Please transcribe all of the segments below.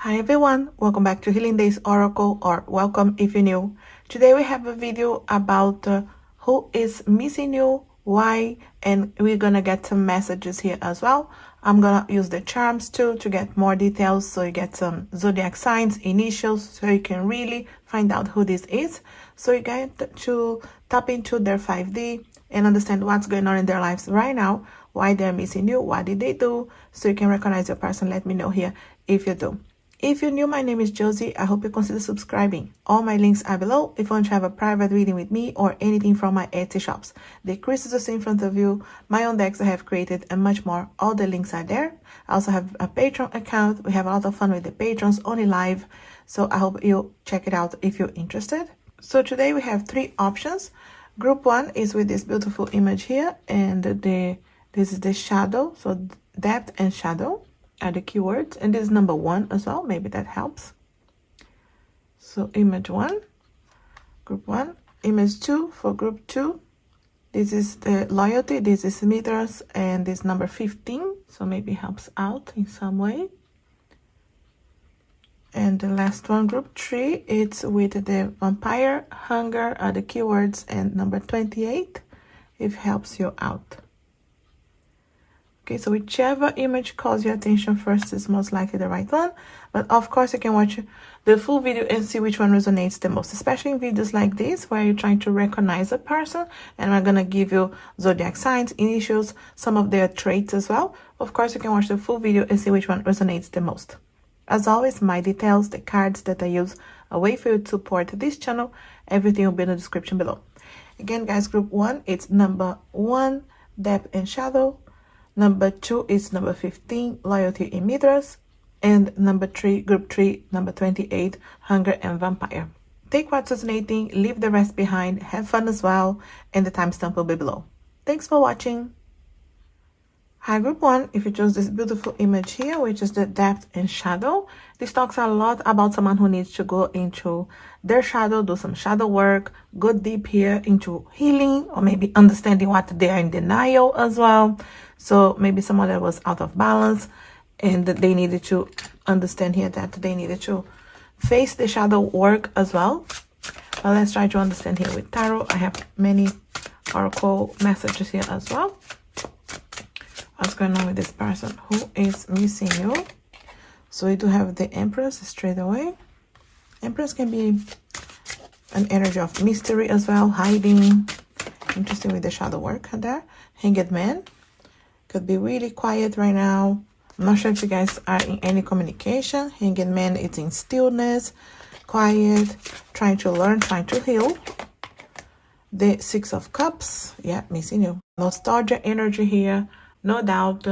Hi everyone, welcome back to Healing Days Oracle, or welcome if you're new. Today we have a video about who is missing you, why, and we're gonna get some messages here as well. I'm gonna use the charms too to get more details, so you get some zodiac signs, initials, so you can really find out who this is. So you get to tap into their 5D and understand what's going on in their lives right now, why they're missing you, what did they do, so you can recognize your person. Let me know here if you do. If you're new, my name is Josie. I hope you consider subscribing. All my links are below if you want to have a private reading with me or anything from my Etsy shops. The crystals are in front of you, my own decks I have created, and much more. All the links are there. I also have a Patreon account. We have a lot of fun with the patrons, only live. So I hope you check it out if you're interested. So today we have 3 options. Group 1 is with this beautiful image here, and this is the shadow, so depth and shadow are the keywords, and this is number 1 as well, maybe that helps. So image 1, group 1, image 2 for group 2, this is the loyalty, this is meters, and this number 15, so maybe helps out in some way. And the last one, group 3, it's with the vampire, hunger are the keywords, and number 28, if helps you out. Okay, so whichever image calls your attention first is most likely the right one. But of course, you can watch the full video and see which one resonates the most, especially in videos like this where you're trying to recognize a person. And I'm going to give you zodiac signs, initials, some of their traits as well. Of course, you can watch the full video and see which one resonates the most. As always, my details, the cards that I use, a way for you to support this channel, everything will be in the description below. Again, guys, group 1, it's number 1, depth and shadow. Number 2 is number 15, loyalty in meters. And number 3, group 3, number 28, hunger and vampire. Take what's resonating, leave the rest behind, have fun as well, and the timestamp will be below. Thanks for watching. Hi, group 1, if you chose this beautiful image here, which is the depth and shadow, this talks a lot about someone who needs to go into their shadow, do some shadow work, go deep here into healing, or maybe understanding what they are in denial as well. So maybe someone that was out of balance and that they needed to understand here that they needed to face the shadow work as well. But let's try to understand here with tarot. I have many oracle messages here as well. What's going on with this person? Who is missing you? So we do have the Empress straight away. Empress can be an energy of mystery as well, hiding. Interesting with the shadow work there. Hanged Man. Could be really quiet right now. I'm not sure if you guys are in any communication. Hanged Man, it's in stillness, quiet, trying to learn, trying to heal. The 6 of Cups, yeah, missing you. Nostalgia energy here, no doubt,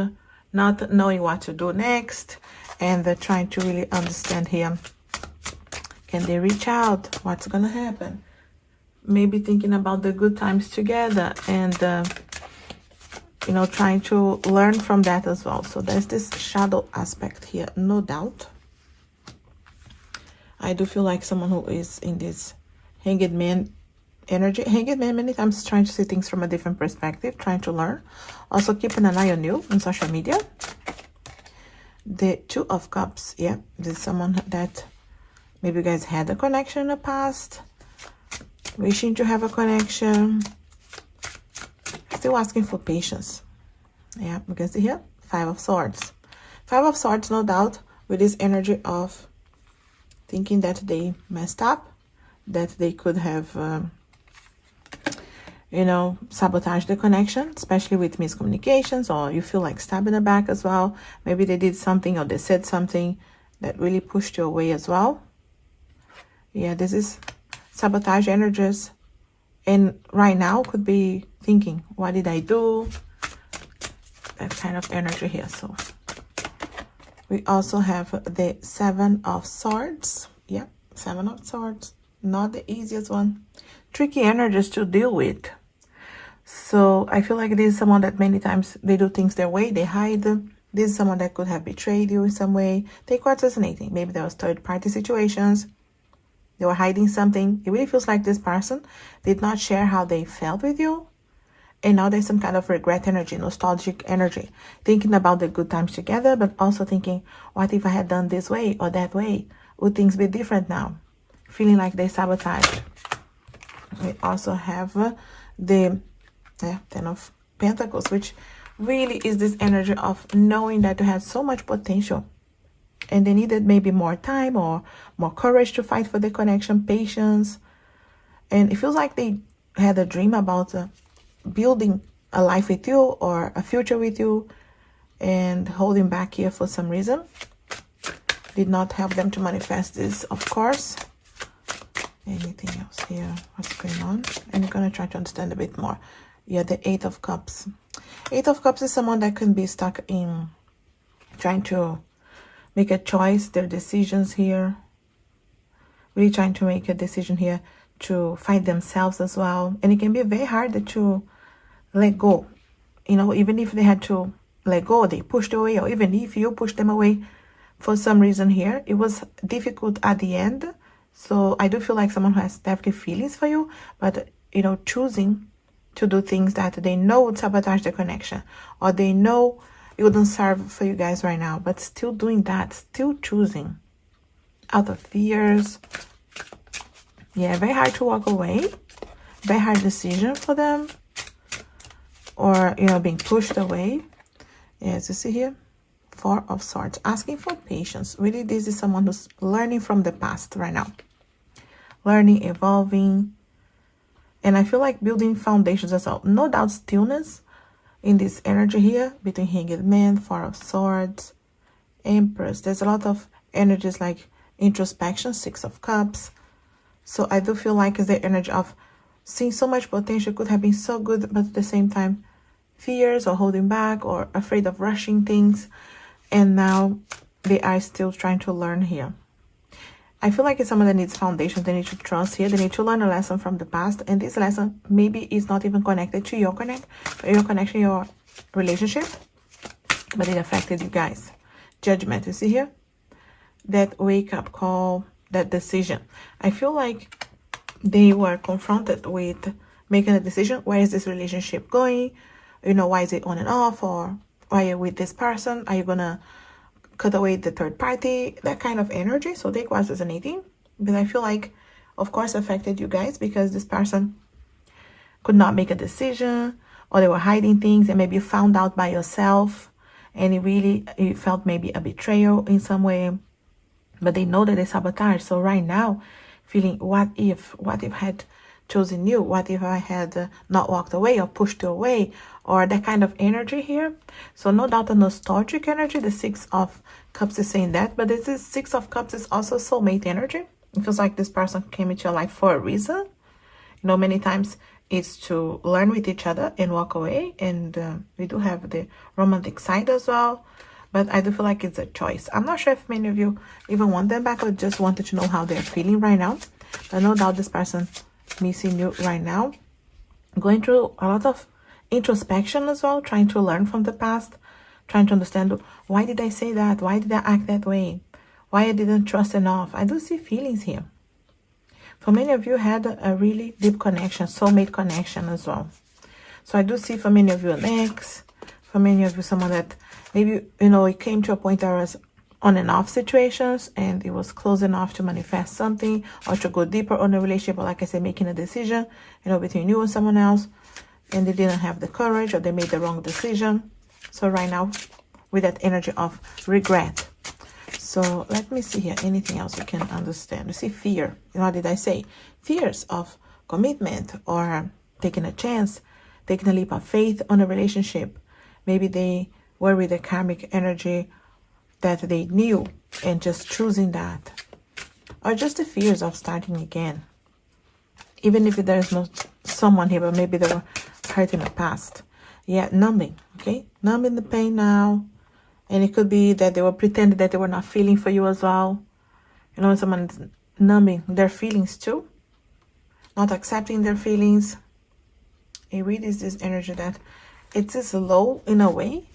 not knowing what to do next, and they're trying to really understand here. Can they reach out? What's gonna happen? Maybe thinking about the good times together, and you know, trying to learn from that as well. So there's this shadow aspect here, no doubt. I do feel like someone who is in this Hanged Man energy. Hanged Man many times is trying to see things from a different perspective, trying to learn. Also keeping an eye on you on social media. The 2 of Cups, yeah, this is someone that maybe you guys had a connection in the past, wishing to have a connection. Still asking for patience. Yeah, you can see here 5 of Swords. 5 of Swords, no doubt, with this energy of thinking that they messed up, that they could have you know, sabotaged the connection, especially with miscommunications, or you feel like stabbing the back as well. Maybe they did something or they said something that really pushed you away as well. Yeah, this is sabotage energies. And right now could be thinking, what did I do? That kind of energy here. So we also have the 7 of Swords. Yeah, 7 of Swords. Not the easiest one. Tricky energies to deal with. So I feel like this is someone that many times they do things their way. They hide. This is someone that could have betrayed you in some way. Take what's resonating. Maybe there was third-party situations. They were hiding something. It really feels like this person did not share how they felt with you. And now there's some kind of regret energy, nostalgic energy, thinking about the good times together, but also thinking, what if I had done this way or that way? Would things be different now? Feeling like they sabotaged. We also have the Ten of Pentacles, which really is this energy of knowing that you had so much potential and they needed maybe more time or more courage to fight for the connection, patience. And it feels like they had a dream about building a life with you or a future with you, and holding back here for some reason did not help them to manifest this, of course. Anything else here? What's going on? And you're going to try to understand a bit more. Yeah, the Eight of Cups. Eight of Cups is someone that can be stuck in trying to make a choice, their decisions here. Really trying to make a decision here to find themselves as well. And it can be very hard to let go. You know, even if they had to let go, they pushed away, or even if you pushed them away for some reason here, it was difficult at the end. So I do feel like someone who has definitely feelings for you, but, you know, choosing to do things that they know would sabotage the connection, or they know it wouldn't serve for you guys right now, but still doing that, still choosing out of fears. Yeah, very hard to walk away. Very hard decision for them. Or, you know, being pushed away. Yes, you see here? Four of Swords. Asking for patience. Really, this is someone who's learning from the past right now. Learning, evolving. And I feel like building foundations as well. No doubt stillness in this energy here. Between Hanged Man, Four of Swords, Empress. There's a lot of energies like introspection, Six of Cups. So I do feel like it's the energy of seeing so much potential, could have been so good, but at the same time, fears or holding back or afraid of rushing things. And now they are still trying to learn here. I feel like it's someone that needs foundation. They need to trust here. They need to learn a lesson from the past. And this lesson maybe is not even connected to your connection, your relationship, but it affected you guys. Judgment, you see here? That wake up call, that decision. I feel like they were confronted with making a decision. Where is this relationship going? You know, why is it on and off? Or why are you with this person? Are you gonna cut away the third party? That kind of energy. So take what's resonating. But I feel like, of course, affected you guys because this person could not make a decision, or they were hiding things, and maybe you found out by yourself, and it felt maybe a betrayal in some way. But they know that they sabotage. So right now, feeling, what if I had chosen you? What if I had not walked away or pushed you away? Or that kind of energy here. So no doubt a nostalgic energy. The Six of Cups is saying that. But this is Six of Cups is also soulmate energy. It feels like this person came into your life for a reason. You know, many times it's to learn with each other and walk away. And we do have the romantic side as well. But I do feel like it's a choice. I'm not sure if many of you even want them back or just wanted to know how they're feeling right now. But no doubt this person missing you right now. Going through a lot of introspection as well. Trying to learn from the past. Trying to understand, why did I say that? Why did I act that way? Why I didn't trust enough? I do see feelings here. For many of you had a really deep connection. Soulmate connection as well. So I do see for many of you an ex. For many of you someone that maybe, you know, it came to a point that was on and off situations and it was close enough to manifest something or to go deeper on the relationship, or like I said, making a decision, you know, between you and someone else, and they didn't have the courage or they made the wrong decision. So right now with that energy of regret. So let me see here, anything else we can understand. You see fear. What did I say? Fears of commitment or taking a chance, taking a leap of faith on a relationship. Maybe they were with a karmic energy that they knew and just choosing that. Or just the fears of starting again. Even if there's no someone here, but maybe they were hurt in the past. Yeah, numbing, okay? Numbing the pain now. And it could be that they were pretending that they were not feeling for you as well. You know, someone's numbing their feelings too. Not accepting their feelings. It really is this energy that it is low in a way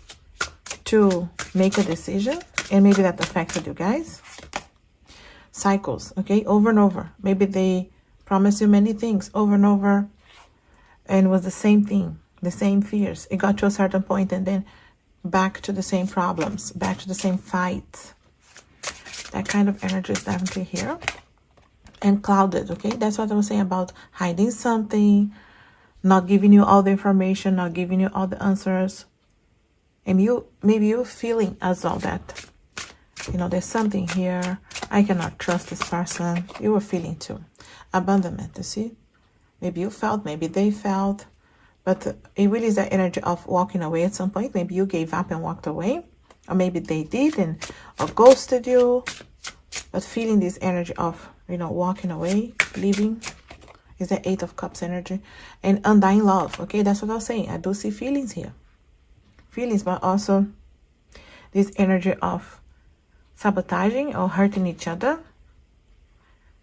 to make a decision, and maybe that affected you guys. Cycles, okay, over and over. Maybe they promised you many things over and over, and it was the same thing. the same fears. It got to a certain point and then back to the same problems, back to the same fights. That kind of energy is definitely here. And clouded, okay? That's what I was saying about hiding something, not giving you all the information, not giving you all the answers. And maybe you're feeling as well that, you know, there's something here. I cannot trust this person. You were feeling too. Abandonment, you see? Maybe you felt, maybe they felt. But it really is that energy of walking away at some point. Maybe you gave up and walked away. Or maybe they did or ghosted you. But feeling this energy of, you know, walking away, leaving, is the 8 of Cups energy. And undying love, okay? That's what I was saying. I do see feelings here. Feelings, but also this energy of sabotaging or hurting each other.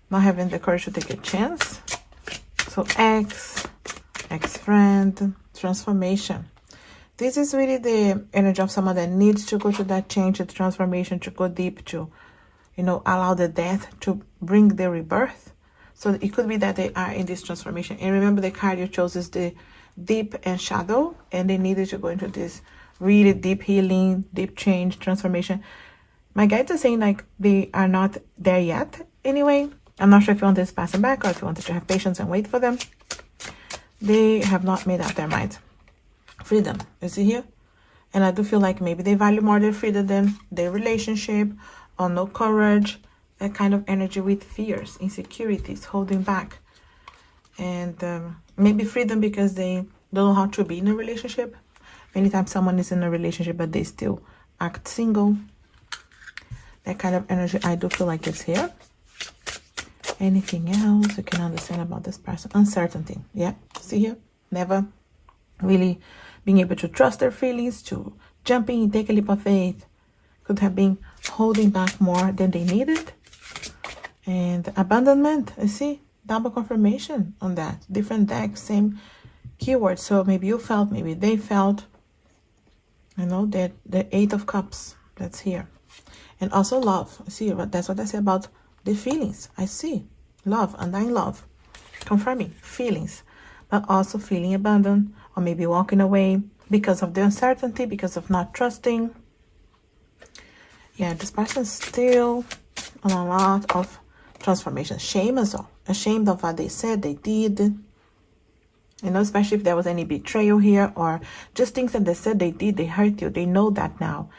Not having the courage to take a chance. So ex-friend, transformation. This is really the energy of someone that needs to go to that change, the transformation, to go deep, to, you know, allow the death to bring the rebirth. So it could be that they are in this transformation. And remember, the card you chose is the deep and shadow, and they needed to go into this really deep healing, deep change, transformation. My guides are saying like they are not there yet. Anyway, I'm not sure if you want this passing back or if you wanted to have patience and wait for them. They have not made up their minds. Freedom, you see here? And I do feel like maybe they value more their freedom than their relationship, or no courage, that kind of energy with fears, insecurities, holding back. And maybe freedom because they don't know how to be in a relationship. Many times someone is in a relationship but they still act single. That kind of energy I do feel like it's here. Anything else you can understand about this person? Uncertainty. Yeah, see here? Never really being able to trust their feelings, to jump in, take a leap of faith. Could have been holding back more than they needed. And abandonment, you see? Double confirmation on that. Different decks, same keyword. So maybe you felt, maybe they felt. You know, the 8 of Cups, that's here. And also love. See, that's what I say about the feelings. I see love, undying love, confirming feelings, but also feeling abandoned, or maybe walking away because of the uncertainty, because of not trusting. Yeah, this person's still on a lot of transformation. Shame as well. Ashamed of what they said, they did. You know, especially if there was any betrayal here, or just things that they said they did, they hurt you. They know that now.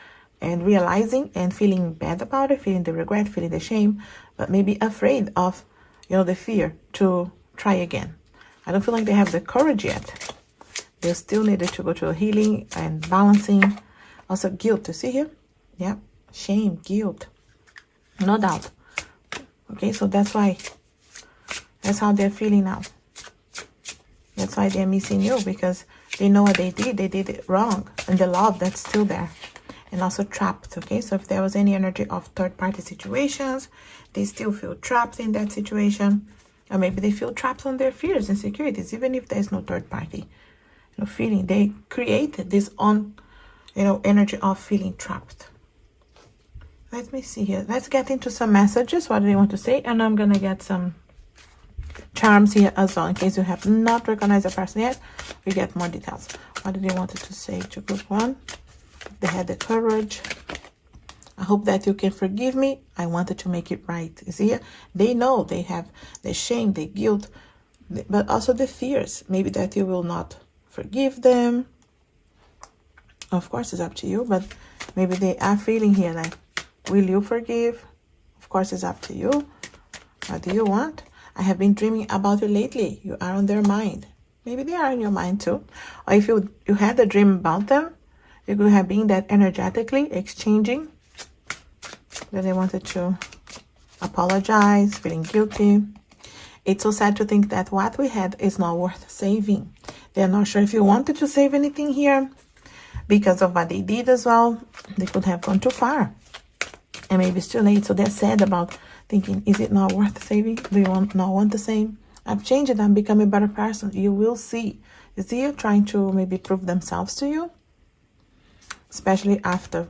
And realizing and feeling bad about it, feeling the regret, feeling the shame, but maybe afraid of, you know, the fear to try again. I don't feel like they have the courage yet. They still needed to go to healing and balancing. Also guilt, you see here? Yeah, shame, guilt, no doubt. Okay, so that's why, that's how they're feeling now. That's why they're missing you, because they know what they did it wrong. And the love that's still there. And also trapped, okay? So if there was any energy of third-party situations, they still feel trapped in that situation. Or maybe they feel trapped on their fears and insecurities, even if there's no third party. You know, feeling, they created this own, you know, energy of feeling trapped. Let me see here. Let's get into some messages. What do they want to say? And I'm going to get some charms here as well. In case you have not recognized the person yet, we get more details. What do they want to say to group 1? They had the courage. I hope that you can forgive me. I wanted to make it right. You see here? They know they have the shame, the guilt, but also the fears. Maybe that you will not forgive them. Of course, it's up to you, but maybe they are feeling here like, will you forgive? Of course, it's up to you. What do you want? I have been dreaming about you lately. You are on their mind. Maybe they are in your mind too. Or if you had a dream about them, you could have been that energetically exchanging. That they wanted to apologize, feeling guilty. It's so sad to think that what we had is not worth saving. They're not sure if you wanted to save anything here. Because of what they did as well. They could have gone too far. And maybe it's too late. So they're sad about thinking, is it not worth saving? Do you not want the same? I've changed it. I'm becoming a better person. You will see. You see you trying to maybe prove themselves to you. Especially after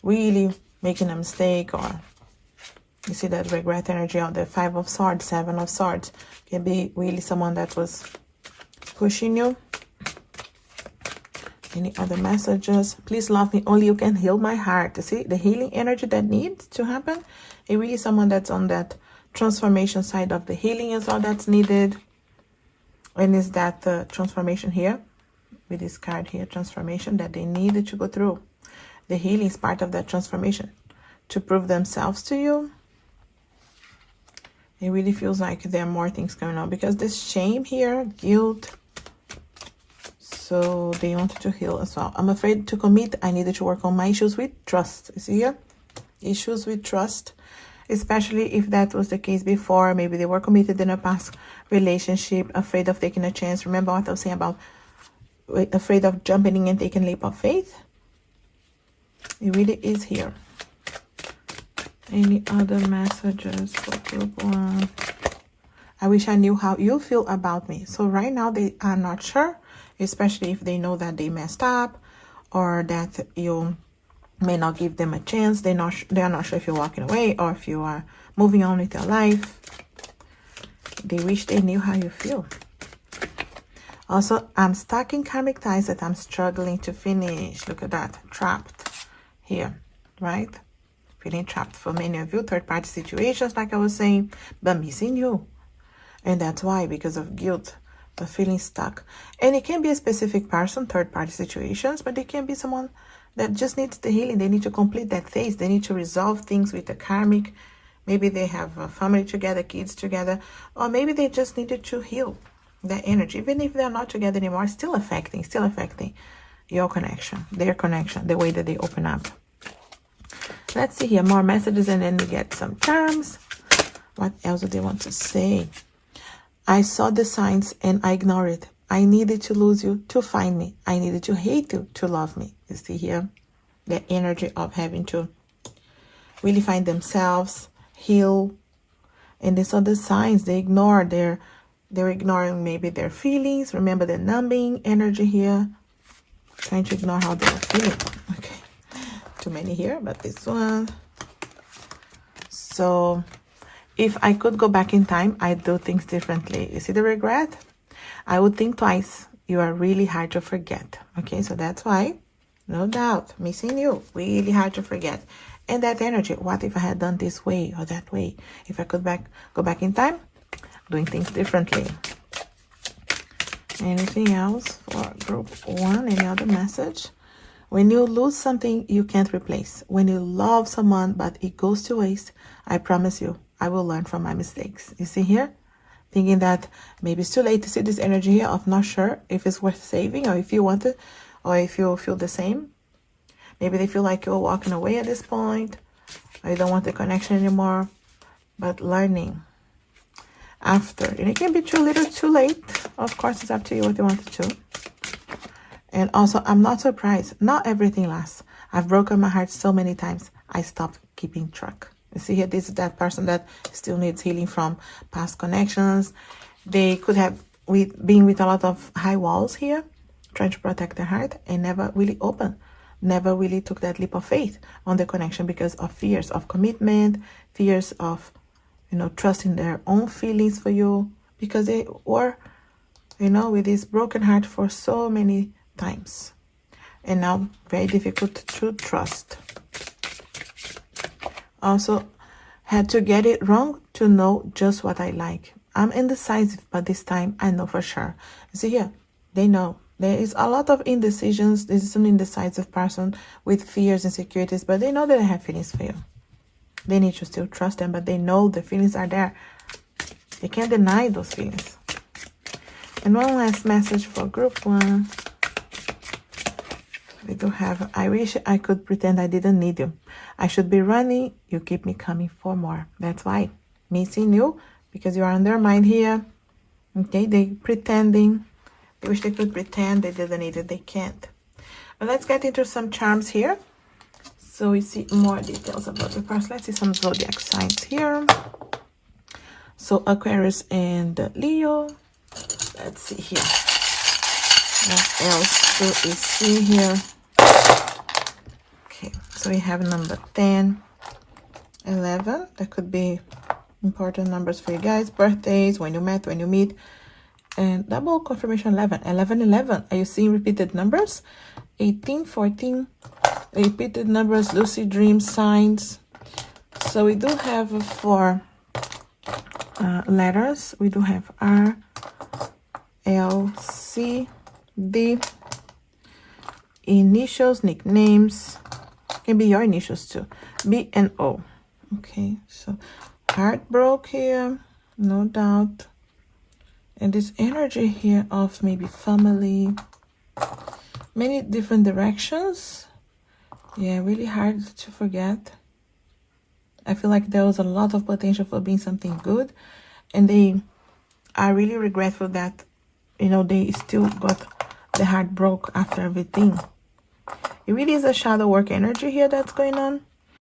really making a mistake, or you see that regret energy on the 5 of Swords, 7 of Swords. Can be really someone that was pushing you. Any other messages? Please love me. Only you can heal my heart. You see, the healing energy that needs to happen. It really someone that's on that transformation side of the healing is all that's needed. And is that the transformation here? With this card here, transformation that they needed to go through. The healing is part of that transformation. To prove themselves to you. It really feels like there are more things going on. Because this shame here, guilt. So they wanted to heal as well. I'm afraid to commit. I needed to work on my issues with trust. You see here? Issues with trust. Especially if that was the case before. Maybe they were committed in a past relationship. Afraid of taking a chance. Remember what I was saying about afraid of jumping in and taking a leap of faith? It really is here. Any other messages for group 1? I wish I knew how you feel about me. So right now they are not sure. Especially if they know that they messed up. Or that you may not give them a chance. They are not sure if you're walking away. Or if you are moving on with your life. They wish they knew how you feel. Also, I'm stuck in karmic ties that I'm struggling to finish. Look at that. Trapped here. Right? Feeling trapped for many of you. Third-party situations, like I was saying. But missing you. And that's why. Because of guilt. But feeling stuck. And it can be a specific person. Third-party situations. But it can be someone that just needs the healing. They need to complete that phase. They need to resolve things with the karmic. Maybe they have a family together. Kids together. Or maybe they just needed to heal. That energy, even if they're not together anymore, still affecting your connection, their connection, the way that they open up. Let's see here, more messages, and then we get some charms. What else do they want to say? I saw the signs and I ignored it. I needed to lose you to find me. I needed to hate you to love me. You see here, the energy of having to really find themselves, heal, and they saw the signs. They ignored They're ignoring maybe their feelings. Remember the numbing energy here. Trying to ignore how they're feeling. Okay. Too many here, but this one. So, if I could go back in time, I'd do things differently. You see the regret? I would think twice. You are really hard to forget. Okay, so that's why, no doubt, missing you. Really hard to forget. And that energy, what if I had done this way or that way? If I could go back in time, doing things differently. Anything else for group 1? Any other message? When you lose something you can't replace. When you love someone but it goes to waste, I promise you, I will learn from my mistakes. You see here? Thinking that maybe it's too late to see this energy here of not sure if it's worth saving or if you want it or if you feel the same. Maybe they feel like you're walking away at this point or you don't want the connection anymore. But learning. After, and it can be too little, too late. Of course, it's up to you what you want to do. And also, I'm not surprised. Not everything lasts. I've broken my heart so many times. I stopped keeping track. You see here, this is that person that still needs healing from past connections. They could have been with a lot of high walls here, trying to protect their heart, and never really opened. Never really took that leap of faith on the connection because of fears of commitment, fears of trusting their own feelings for you, because they were, with this broken heart for so many times. And now, very difficult to trust. Also, had to get it wrong to know just what I like. I'm indecisive, but this time I know for sure. See here, they know. There is a lot of indecisions. This is an indecisive person with fears, insecurities, but they know that I have feelings for you. They need to still trust them, but they know the feelings are there. They can't deny those feelings. And one last message for group 1. We do have, I wish I could pretend I didn't need you. I should be running. You keep me coming for more. That's why. Missing you, because you are on their mind here. Okay, they pretending. They wish they could pretend they didn't need it. They can't. But let's get into some charms here. So we see more details about the person. Let's see some zodiac signs here. So Aquarius and Leo. Let's see here. What else do we see here? Okay, so we have number 10, 11. That could be important numbers for you guys. Birthdays, when you met, when you meet. And double confirmation 11. 11, 11. Are you seeing repeated numbers? 18, 14, repeated numbers, lucid dreams, signs. So we do have 4 letters. We do have R, L, C, D, initials, nicknames, can be your initials too, B and O. Okay, so heart broke here, no doubt. And this energy here of maybe family, many different directions. Yeah, really hard to forget. I feel like there was a lot of potential for being something good, and they are really regretful that, you know, they still got the heart broke after everything. It really is a shadow work energy here that's going on.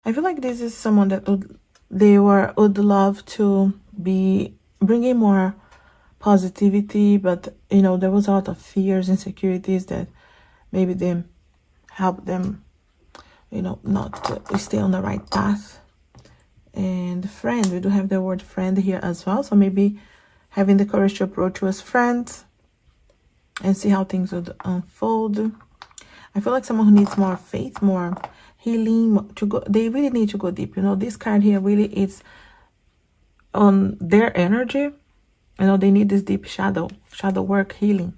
I feel like this is someone that would love to be bringing more positivity, but you know, there was a lot of fears, insecurities that maybe them help them, you know, not to stay on the right path. And friend, we do have the word friend here as well, so maybe having the courage to approach you as friends and see how things would unfold. I feel like someone who needs more faith, more healing, to go, they really need to go deep. You know, this card here really is on their energy. You know, they need this deep shadow work, healing,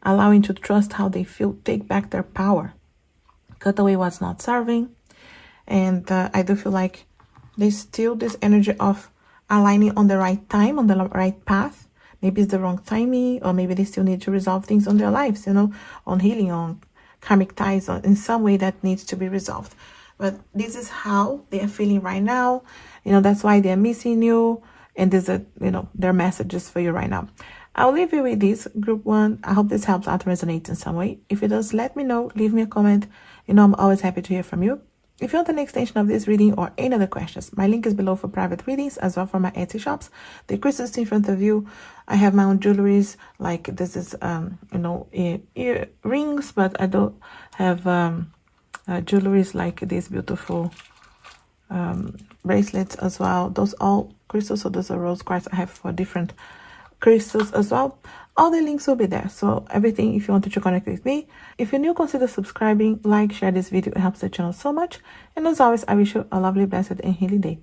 allowing to trust how they feel, take back their power, cut away what's not serving. And I do feel like there's still this energy of aligning on the right time, on the right path. Maybe it's the wrong timing, or maybe they still need to resolve things on their lives, you know, on healing, on karmic ties, or in some way that needs to be resolved. But this is how they are feeling right now. You know, that's why they're missing you. And there's a, you know, their messages for you right now. I'll leave you with this, group 1. I hope this helps out, resonate in some way. If it does, let me know. Leave me a comment. You know, I'm always happy to hear from you. If you want an extension of this reading or any other questions, my link is below for private readings, as well for my Etsy shops. The crystals in front of you. I have my own jewelries, like this is, you know, earrings, but I don't have jewelries like these beautiful bracelets as well. Those all crystals, so those are rose quartz. I have for different crystals as well. All the links will be there, so everything if you wanted to connect with me. If you're new, consider subscribing, like, share this video. It helps the channel so much. And as always, I wish you a lovely, blessed and healing day.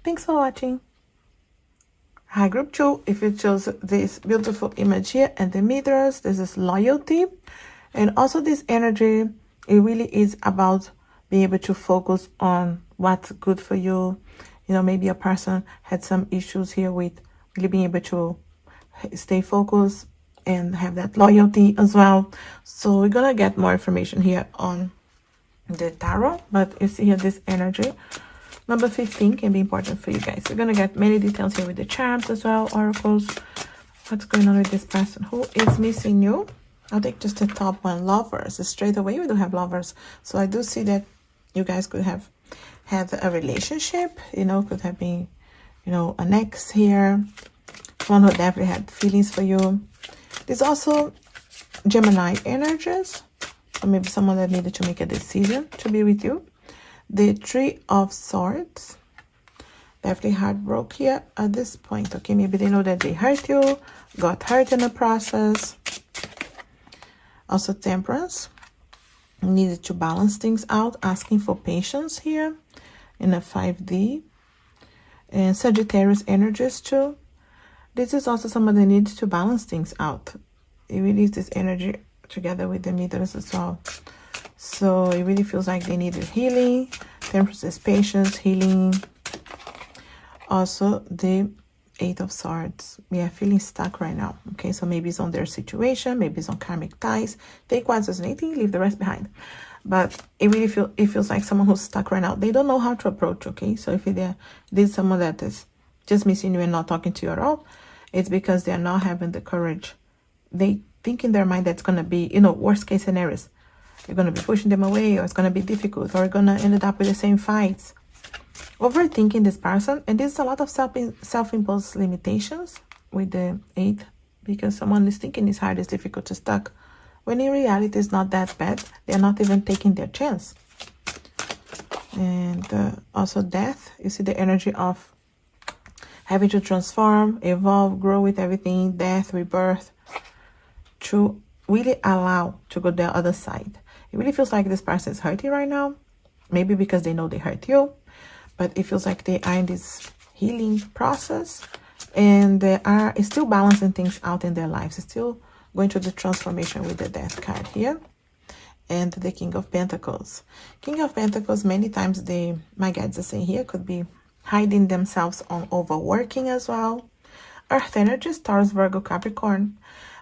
Thanks for watching. Hi group 2, if you chose this beautiful image here and the mirrors, this is loyalty. And also this energy, it really is about being able to focus on what's good for you. You know, maybe a person had some issues here with really being able to stay focused and have that loyalty as well. So we're gonna get more information here on the tarot, but you see here this energy. Number 15 can be important for you guys. We're gonna get many details here with the charms as well, oracles. What's going on with this person? Who is missing you? I'll take just the top one, lovers. Straight away we do have lovers. So I do see that you guys could have had a relationship, you know, could have been, you know, an ex here. One who definitely had feelings for you. There's also Gemini energies, or maybe someone that needed to make a decision to be with you. The 3 of Swords, definitely heartbroken here at this point. Okay, maybe they know that they hurt you, got hurt in the process. Also Temperance, needed to balance things out, asking for patience here in a 5D. And Sagittarius energies too. This is also someone that needs to balance things out. It really is this energy together with the meters as well. So it really feels like they needed healing. Temperance is patience, healing. Also the 8 of Swords. We are feeling stuck right now. Okay, so maybe it's on their situation, maybe it's on karmic ties. Take what's resonating, leave the rest behind. But it really feels like someone who's stuck right now. They don't know how to approach. Okay, so if there's someone that is just missing you and not talking to you at all, it's because they're not having the courage. They think in their mind that's going to be, you know, worst case scenarios. You're going to be pushing them away, or it's going to be difficult, or you're going to end up with the same fights. Overthinking this person, and there's a lot of self-imposed limitations with the 8, because someone is thinking it's hard, it's difficult, it's stuck, when in reality it's not that bad. They're not even taking their chance. And also death, you see the energy of having to transform, evolve, grow with everything, death, rebirth, to really allow to go the other side. It really feels like this person is hurting right now. Maybe because they know they hurt you. But it feels like they are in this healing process. And they are still balancing things out in their lives. Still going through the transformation with the Death card here. And the King of Pentacles. King of Pentacles, many times my guides are saying here, could be hiding themselves on overworking as well. Earth energies, Taurus, Virgo, Capricorn.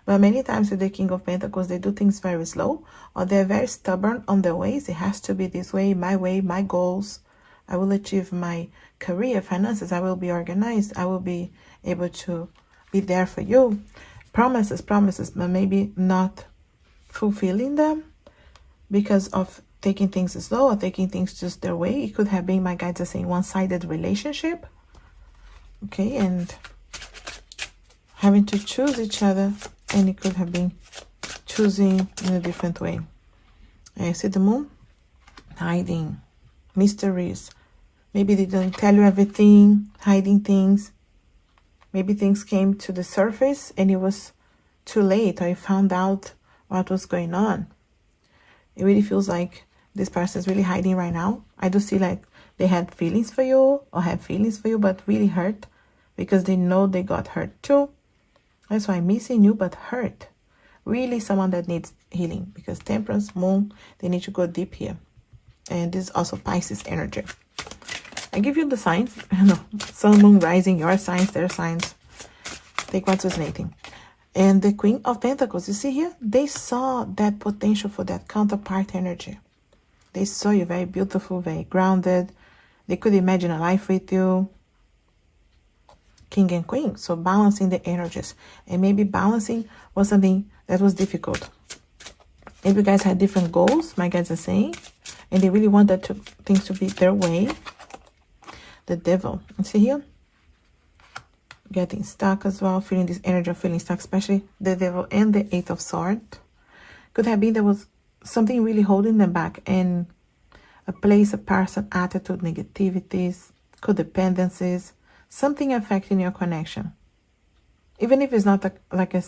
But many times with the King of Pentacles, they do things very slow, or they're very stubborn on their ways. It has to be this way, my goals. I will achieve my career, finances. I will be organized. I will be able to be there for you. Promises, but maybe not fulfilling them because of taking things slow or taking things just their way. It could have been, my guides are saying, one-sided relationship. Okay, and having to choose each other, and it could have been choosing in a different way. I see the Moon, hiding, mysteries. Maybe they didn't tell you everything, hiding things. Maybe things came to the surface and it was too late, or you found out what was going on. It really feels like this person is really hiding right now. I do see like they had feelings for you or have feelings for you, but really hurt because they know they got hurt too. That's why I'm missing you, but hurt. Really someone that needs healing, because Temperance, Moon, they need to go deep here. And this is also Pisces energy. I give you the signs. Sun, Moon, Rising, your signs, their signs. Take what's resonating. And the Queen of Pentacles, you see here? They saw that potential for that counterpart energy. They saw you very beautiful, very grounded. They could imagine a life with you. King and Queen. So balancing the energies. And maybe balancing was something that was difficult. Maybe you guys had different goals, my guides are saying. And they really wanted things to be their way. The Devil. You see here? Getting stuck as well. Feeling this energy of feeling stuck. Especially the Devil and the Eight of Swords. Could have been there was something really holding them back. And a place, a person, attitude, negativities, codependencies. Something affecting your connection. Even if it's not like a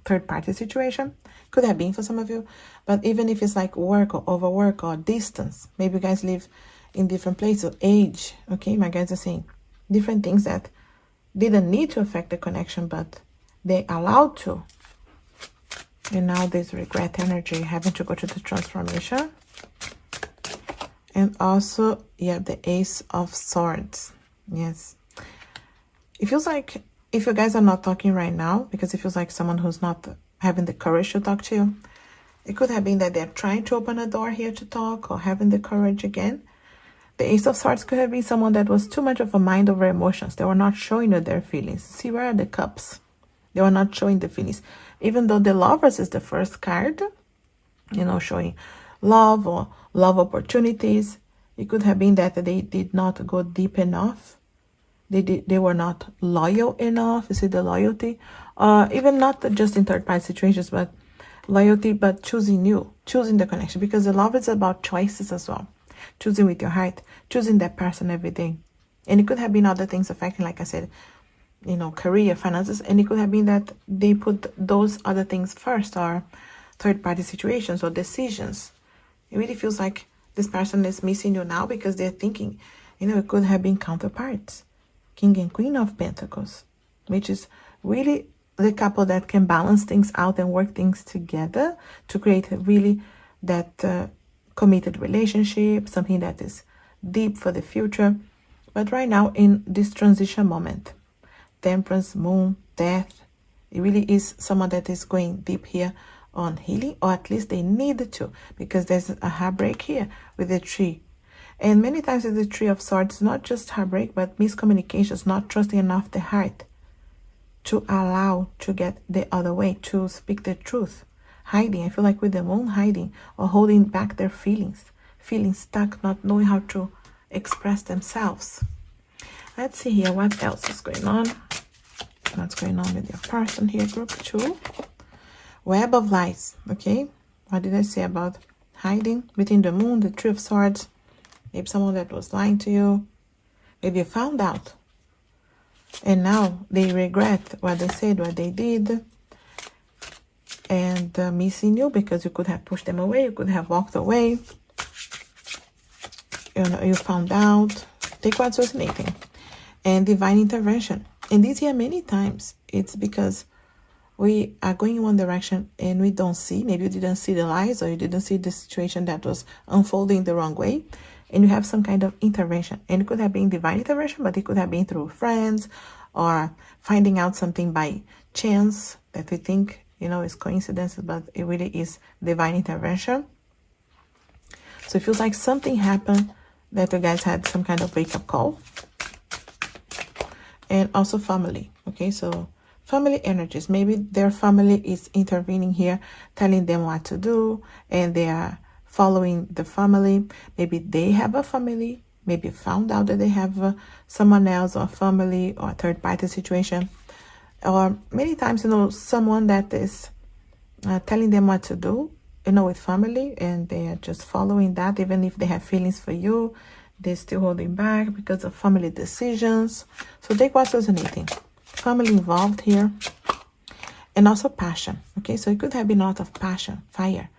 third-party situation. Could have been for some of you. But even if it's like work or overwork or distance. Maybe you guys live in different places. Age. Okay, my guys are saying different things that didn't need to affect the connection, but they allowed to. And now there's regret energy, having to go to the transformation. And also, yeah, the Ace of Swords. Yes. It feels like if you guys are not talking right now, because it feels like someone who's not having the courage to talk to you, it could have been that they're trying to open a door here to talk or having the courage again. The Ace of Swords could have been someone that was too much of a mind over emotions. They were not showing you their feelings. See, where are the cups? They were not showing the feelings. Even though the Lovers is the first card, you know, showing love or love opportunities. It could have been that they did not go deep enough. They were not loyal enough. You see the loyalty? Even not just in third-party situations, but loyalty, but choosing you, choosing the connection. Because the love is about choices as well. Choosing with your heart, choosing that person every day. And it could have been other things affecting, like I said, you know, career, finances. And it could have been that they put those other things first, or third-party situations or decisions. It really feels like this person is missing you now because they're thinking, you know, it could have been counterparts. King and Queen of Pentacles, which is really the couple that can balance things out and work things together to create really that committed relationship, something that is deep for the future. But right now in this transition moment, Temperance, Moon, Death, it really is someone that is going deep here on healing, or at least they need to, because there's a heartbreak here with the Tree. And many times with the Tree of Swords, not just heartbreak, but miscommunications, not trusting enough the heart to allow to get the other way, to speak the truth. Hiding, I feel like with the Moon, hiding or holding back their feelings. Feeling stuck, not knowing how to express themselves. Let's see here, what else is going on? What's going on with your person here, group 2? Web of Lies, okay? What did I say about hiding? Between the Moon, the Tree of Swords. Maybe someone that was lying to you. Maybe you found out. And now they regret what they said, what they did. and missing you because you could have pushed them away, you could have walked away, you know, you found out. Take what's resonating. And divine intervention. And this here many times it's because we are going in one direction and we don't see, maybe you didn't see the lies, or you didn't see the situation that was unfolding the wrong way, and you have some kind of intervention. And it could have been divine intervention, but it could have been through friends or finding out something by chance that we think, you know, is coincidence, but it really is divine intervention. So it feels like something happened that you guys had some kind of wake-up call. And also family. Okay, so family energies. Maybe their family is intervening here, telling them what to do, and they are following the family. Maybe they have a family, maybe found out that they have someone else or family or third-party situation. Or many times, you know, someone that is telling them what to do, you know, with family, and they are just following that. Even if they have feelings for you, they're still holding back because of family decisions. So take what's resonating. Family involved here. And also passion. Okay, so it could have been a lot of passion, fire,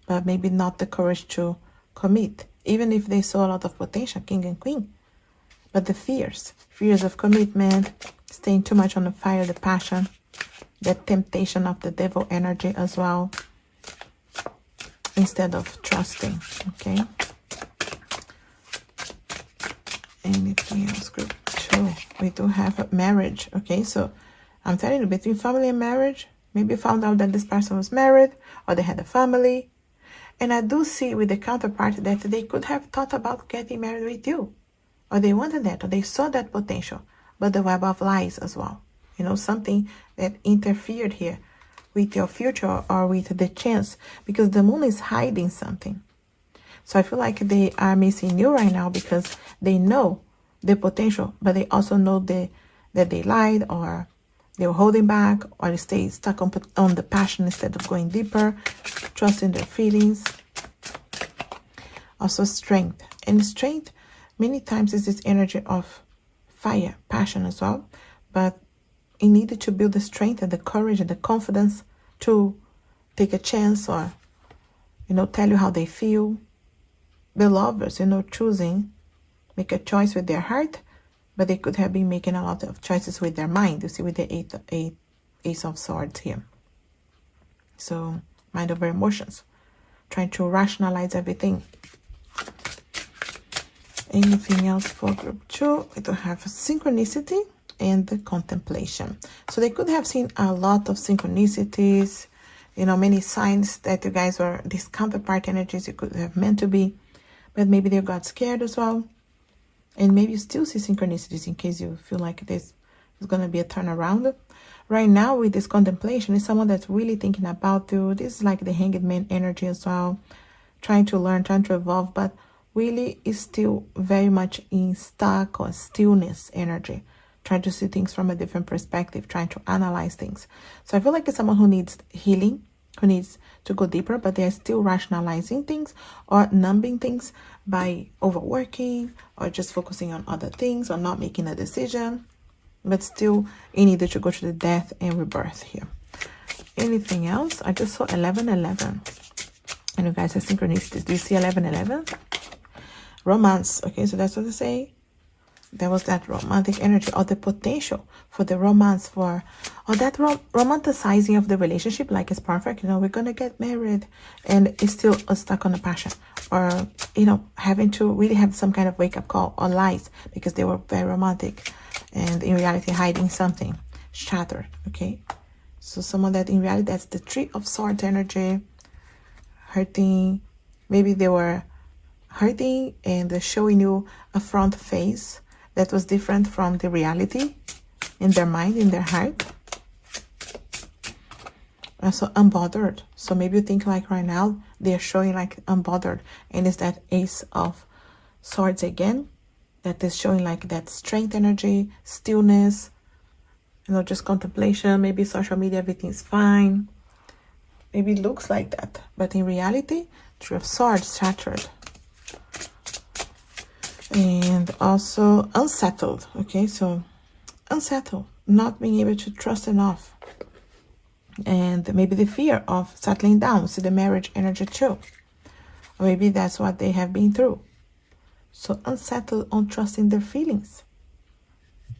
but maybe not the courage to commit, even if they saw a lot of potential, king and queen. But the fears of commitment, staying too much on the fire, the passion, the temptation of the devil energy as well, instead of trusting. Okay. Anything else? Group 2. We do have marriage. Okay, so I'm telling you, between family and marriage, maybe you found out that this person was married or they had a family. And I do see with the counterpart that they could have thought about getting married with you, or they wanted that, or they saw that potential, but the web of lies as well. You know, something that interfered here with your future or with the chance, because the moon is hiding something. So I feel like they are missing you right now because they know the potential, but they also know that they lied, or they were holding back, or they stay stuck on the passion instead of going deeper, trusting their feelings. Also strength. And strength many times is this energy of fire, passion as well. But it needed to build the strength and the courage and the confidence to take a chance, or, you know, tell you how they feel. The lovers, you know, choosing, make a choice with their heart, but they could have been making a lot of choices with their mind. You see, with the Ace of Swords here. So, mind over emotions. Trying to rationalize everything. Anything else for group 2? We do have synchronicity and the contemplation. So they could have seen a lot of synchronicities, you know, many signs that you guys were, these counterpart energies you could have meant to be, but maybe they got scared as well. And maybe you still see synchronicities in case you feel like this is going to be a turnaround. Right now with this contemplation is someone that's really thinking about you. This is like the Hanged Man energy as well. Trying to learn, trying to evolve, but really is still very much in stuck or stillness energy. Trying to see things from a different perspective, trying to analyze things. So I feel like it's someone who needs healing, who needs to go deeper, but they're still rationalizing things or numbing things by overworking or just focusing on other things or not making a decision. But still, you needed to go to the death and rebirth here. Anything else? I just saw 1111. And you guys have synchronicities. Do you see 1111? Romance. Okay, so that's what I say. There was that romantic energy, or the potential for the romance, for, or that romanticizing of the relationship, like it's perfect, you know, we're gonna get married, and it's still stuck on the passion, or, you know, having to really have some kind of wake-up call, or lies because they were very romantic and in reality hiding something, shattered. Okay, so someone that in reality, that's the Three of Swords energy, hurting. Maybe they were hurting and they're showing you a front face that was different from the reality in their mind, in their heart. Also unbothered. So maybe you think like right now they're showing like unbothered, and it's that Ace of Swords again that is showing like that strength energy, stillness, you know, just contemplation. Maybe social media, everything's fine. Maybe it looks like that, but in reality, Three of Swords, shattered. And also unsettled. Okay, so unsettled, not being able to trust enough. And maybe the fear of settling down. See the marriage energy too. Or maybe that's what they have been through. So unsettled on trusting their feelings.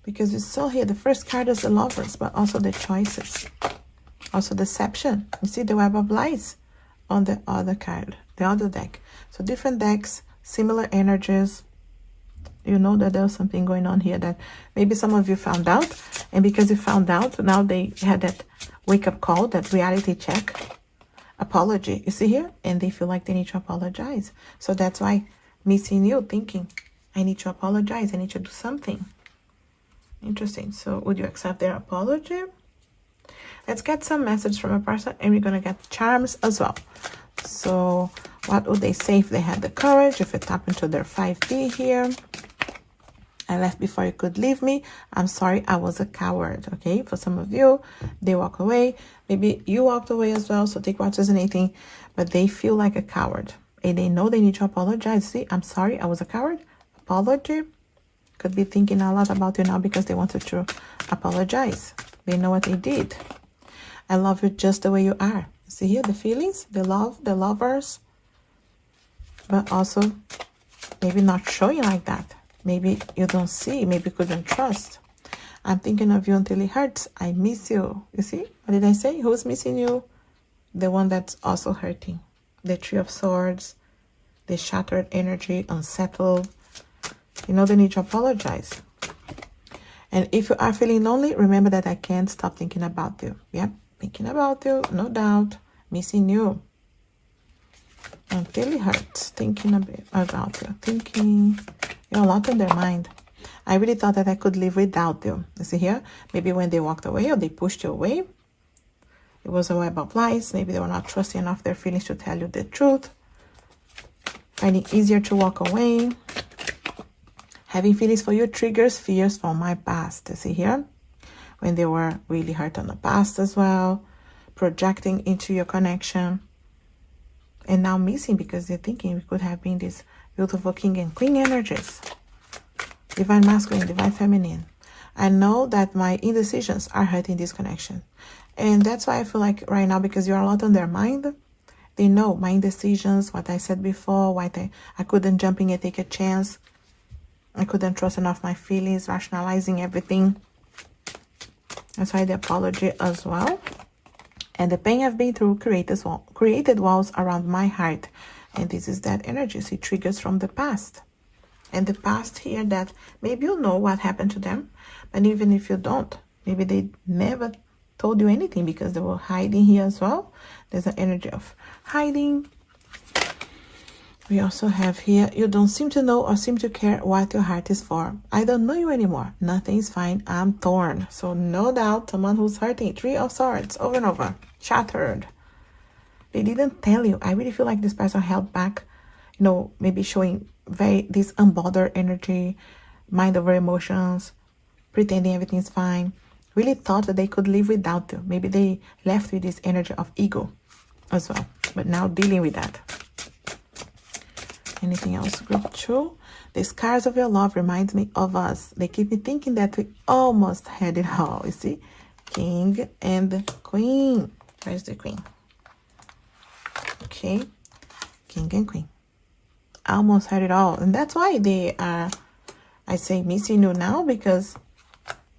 Because you saw here, the first card is the Lovers, but also the choices. Also deception. You see the web of lies on the other card, the other deck. So different decks, similar energies. You know that there's something going on here that maybe some of you found out. And because you found out, now they had that wake-up call, that reality check, apology. You see here? And they feel like they need to apologize. So that's why missing you, thinking, I need to apologize. I need to do something. Interesting. So would you accept their apology? Let's get some message from a person, and we're going to get charms as well. So what would they say if they had the courage? If you tap into their 5D here. I left before you could leave me. I'm sorry, I was a coward. Okay, for some of you, they walk away. Maybe you walked away as well, so take what resonating. But they feel like a coward. And they know they need to apologize. See, I'm sorry, I was a coward. Apology. Could be thinking a lot about you now because they wanted to apologize. They know what they did. I love you just the way you are. See here, the feelings, the love, the lovers. But also, maybe not showing like that. Maybe you don't see, maybe you couldn't trust. I'm thinking of you until it hurts. I miss you. You see? What did I say? Who's missing you? The one that's also hurting. The Three of Swords. The shattered energy, unsettled. You know they need to apologize. And if you are feeling lonely, remember that I can't stop thinking about you. Yep, thinking about you, no doubt. Missing you. Until it hurts. Thinking a bit about you. Thinking... You're a lot on their mind. I really thought that I could live without you. You see here? Maybe when they walked away or they pushed you away. It was a web of lies. Maybe they were not trusting enough their feelings to tell you the truth. Finding it easier to walk away. Having feelings for you triggers fears from my past. You see here? When they were really hurt on the past as well. Projecting into your connection. And now missing because they're thinking we could have been this beautiful king and queen energies. Divine masculine, divine feminine. I know that my indecisions are hurting this connection. And that's why I feel like right now, because you're a lot on their mind, they know my indecisions, what I said before, why I couldn't jump in and take a chance. I couldn't trust enough my feelings, rationalizing everything. That's why the apology as well. And the pain I've been through created walls around my heart. And this is that energy. See, triggers from the past. And the past here that maybe you know what happened to them. But even if you don't, maybe they never told you anything because they were hiding here as well. There's an energy of hiding. We also have here, you don't seem to know or seem to care what your heart is for. I don't know you anymore. Nothing's fine. I'm torn. So no doubt, someone who's hurting. Three of Swords, over and over. Shattered. They didn't tell you. I really feel like this person held back. You know, maybe showing this unbothered energy. Mind over emotions. Pretending everything's fine. Really thought that they could live without you. Maybe they left with this energy of ego as well. But now dealing with that. Anything else? Group 2. The scars of your love reminds me of us. They keep me thinking that we almost had it all. You see? King and Queen. Where's the Queen? Okay. King and Queen. Almost had it all. And that's why they are, I say, missing you now. Because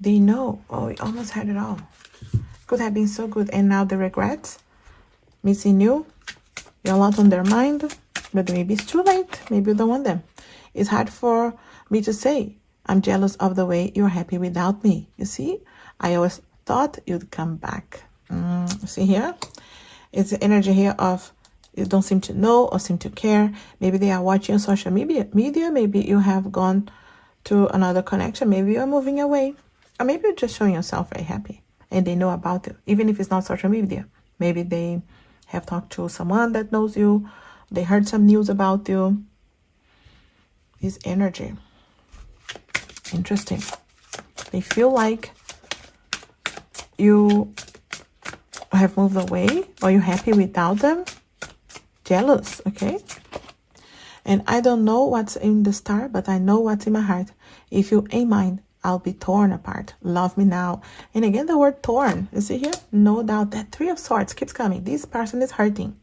they know, oh, we almost had it all. Could have been so good. And now the regrets. Missing you. You're a lot on their mind. But maybe it's too late. Maybe you don't want them. It's hard for me to say. I'm jealous of the way you're happy without me. You see? I always thought you'd come back. See here? It's the energy here of you don't seem to know or seem to care. Maybe they are watching on social media. Maybe you have gone to another connection. Maybe you're moving away. Or maybe you're just showing yourself very happy. And they know about you. Even if it's not social media. Maybe they have talked to someone that knows you. They heard some news about you. This energy. Interesting. They feel like you have moved away or you're happy without them. Jealous, okay? And I don't know what's in the star, but I know what's in my heart. If you ain't mine, I'll be torn apart. Love me now. And again, the word torn. You see here? No doubt that Three of Swords keeps coming. This person is hurting.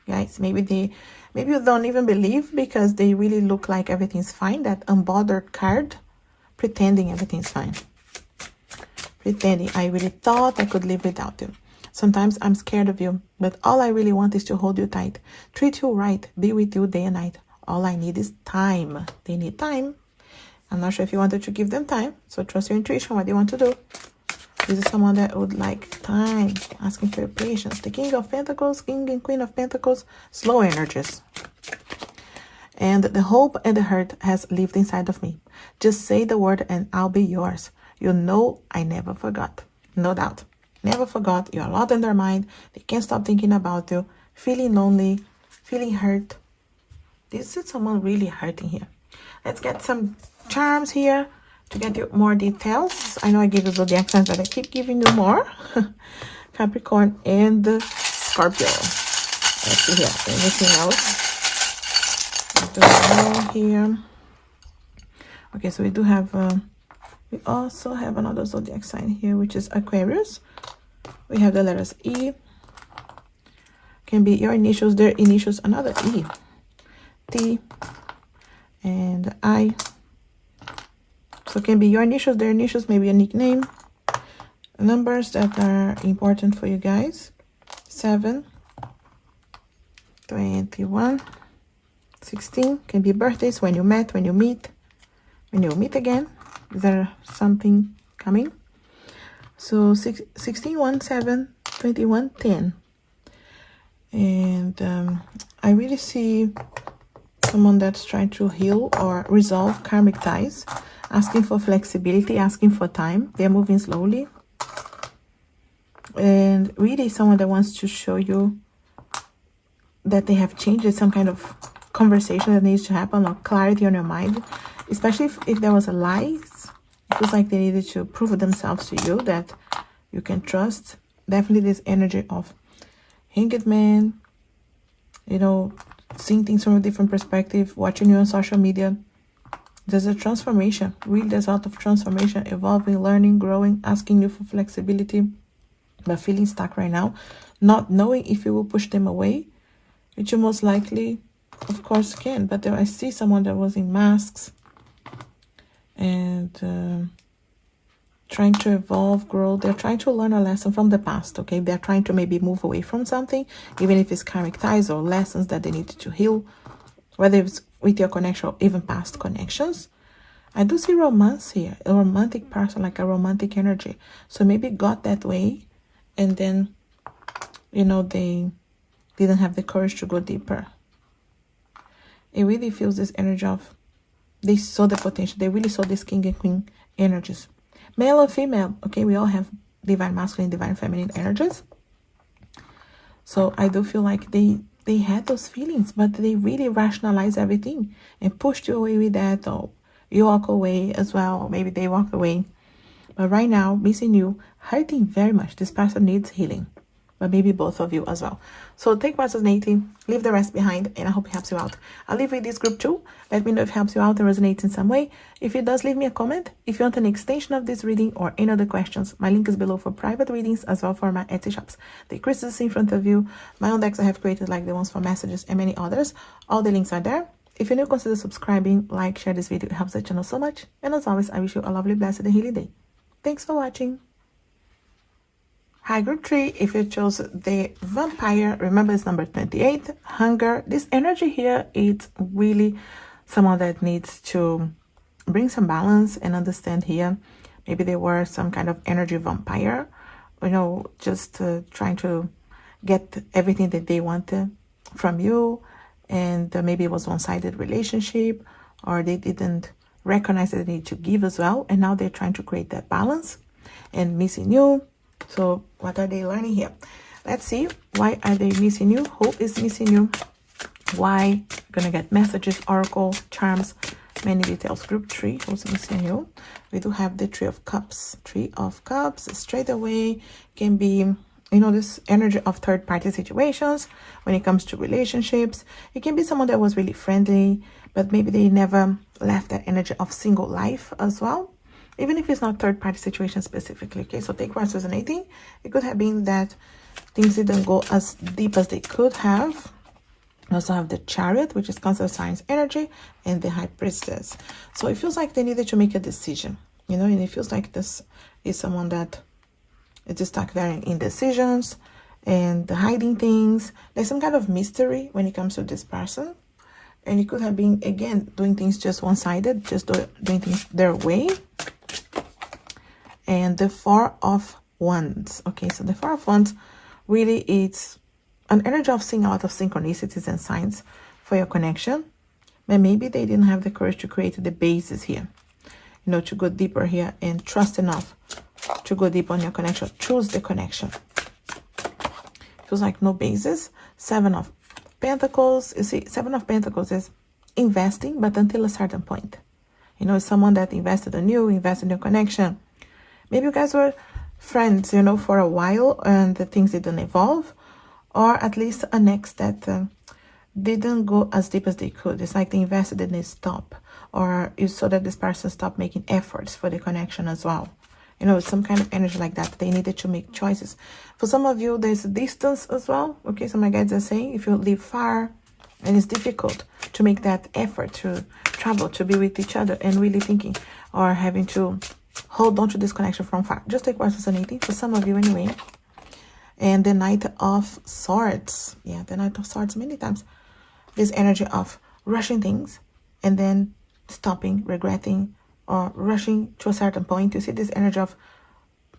Guys, maybe you don't even believe because they really look like everything's fine. That unbothered card, pretending everything's fine. Pretending, I really thought I could live without you. Sometimes I'm scared of you, but all I really want is to hold you tight. Treat you right, be with you day and night. All I need is time. They need time. I'm not sure if you wanted to give them time, so trust your intuition, what they want to do. This is someone that would like time, asking for your patience. The King of Pentacles, King and Queen of Pentacles, slow energies. And the hope and the hurt has lived inside of me. Just say the word and I'll be yours. You know I never forgot. No doubt. Never forgot. You're a lot in their mind. They can't stop thinking about you. Feeling lonely. Feeling hurt. This is someone really hurting here. Let's get some charms here to get you more details. I know I gave you zodiac signs, but I keep giving you more. Capricorn and Scorpio. Let's see here. Anything else? Here. Okay, so we do have... we also have another zodiac sign here, which is Aquarius. We have the letters E. Can be your initials, their initials, another E. T. And I. So it can be your initials, their initials, maybe a nickname. Numbers that are important for you guys. 7. 21. 16. Can be birthdays, when you met, when you meet. When you'll meet again. Is there something coming? So 16, 1, 7, 21, 10. And I really see someone that's trying to heal or resolve karmic ties, asking for flexibility, asking for time. They're moving slowly. And really someone that wants to show you that they have changed. Some kind of conversation that needs to happen, or clarity on your mind. Especially if there was a lie. It feels like they needed to prove themselves to you that you can trust. Definitely this energy of Hanged Man, you know, seeing things from a different perspective, watching you on social media. There's a transformation. Really, there's a lot of transformation, evolving, learning, growing, asking you for flexibility, but feeling stuck right now, not knowing if you will push them away, which you most likely, of course, can. But there I see someone that was in masks, and trying to evolve, grow. They're trying to learn a lesson from the past, okay? They're trying to maybe move away from something, even if it's karmic ties or lessons that they needed to heal, whether it's with your connection or even past connections. I do see romance here, a romantic person, like a romantic energy. So maybe got that way, and then, you know, they didn't have the courage to go deeper. It really feels this energy of, they saw the potential. They really saw this king and queen energies. Male or female, okay? We all have divine masculine, divine feminine energies. So I do feel like they had those feelings, but they really rationalized everything and pushed you away with that, or you walk away as well, or maybe they walk away. But right now, missing you, hurting very much. This person needs healing, but maybe both of you as well. So take what's resonating, leave the rest behind, and I hope it helps you out. I'll leave with this group too. Let me know if it helps you out and resonates in some way. If it does, leave me a comment. If you want an extension of this reading or any other questions, my link is below for private readings as well for my Etsy shops. The crystals in front of you, my own decks I have created, like the ones for messages and many others. All the links are there. If you're new, consider subscribing, like, share this video. It helps the channel so much. And as always, I wish you a lovely, blessed, and healing day. Thanks for watching. Hi, group 3. If you chose the vampire, remember it's number 28, hunger. This energy here, it's really someone that needs to bring some balance and understand here. Maybe they were some kind of energy vampire, you know, just trying to get everything that they wanted from you. And maybe it was one-sided relationship, or they didn't recognize that they need to give as well. And now they're trying to create that balance and missing you. So what are they learning here? Let's see. Why are they missing you? Hope is missing you. Why? Gonna get messages, oracle, charms, many details. Group 3, who's missing you? We do have the Three of Cups. Three of Cups straight away can be, you know, this energy of third-party situations when it comes to relationships. It can be someone that was really friendly, but maybe they never left that energy of single life as well. even if it's not third-party situation specifically. Okay, so take what's resonating. It could have been that things didn't go as deep as they could have. We also have the Chariot, which is Cancer signs energy, and the High Priestess. So it feels like they needed to make a decision, you know, and it feels like this is someone that is just stuck there in indecisions and hiding things. There's some kind of mystery when it comes to this person. And it could have been, again, doing things just one-sided, just doing things their way. And the Four of Wands. Okay, so the Four of Wands, really, it's an energy of seeing a lot of synchronicities and signs for your connection. But maybe they didn't have the courage to create the basis here. You know, to go deeper here and trust enough to go deep on your connection. Choose the connection. Feels like no basis. Seven of Pentacles. You see, Seven of Pentacles is investing, but until a certain point. You know, it's someone that invested in you, invested in your connection. Maybe you guys were friends, you know, for a while and the things didn't evolve, or at least an ex that didn't go as deep as they could. It's like they invested and they stopped, or you saw that this person stopped making efforts for the connection as well. You know, it's some kind of energy like that. They needed to make choices. For some of you, there's a distance as well. Okay, so my guides are saying if you live far and it's difficult to make that effort to travel, to be with each other and really thinking or having to hold on to this connection from far. Just take what's resonating for some of you anyway. And the Knight of Swords. Yeah, the Knight of Swords many times. This energy of rushing things and then stopping, regretting, or rushing to a certain point. You see this energy of,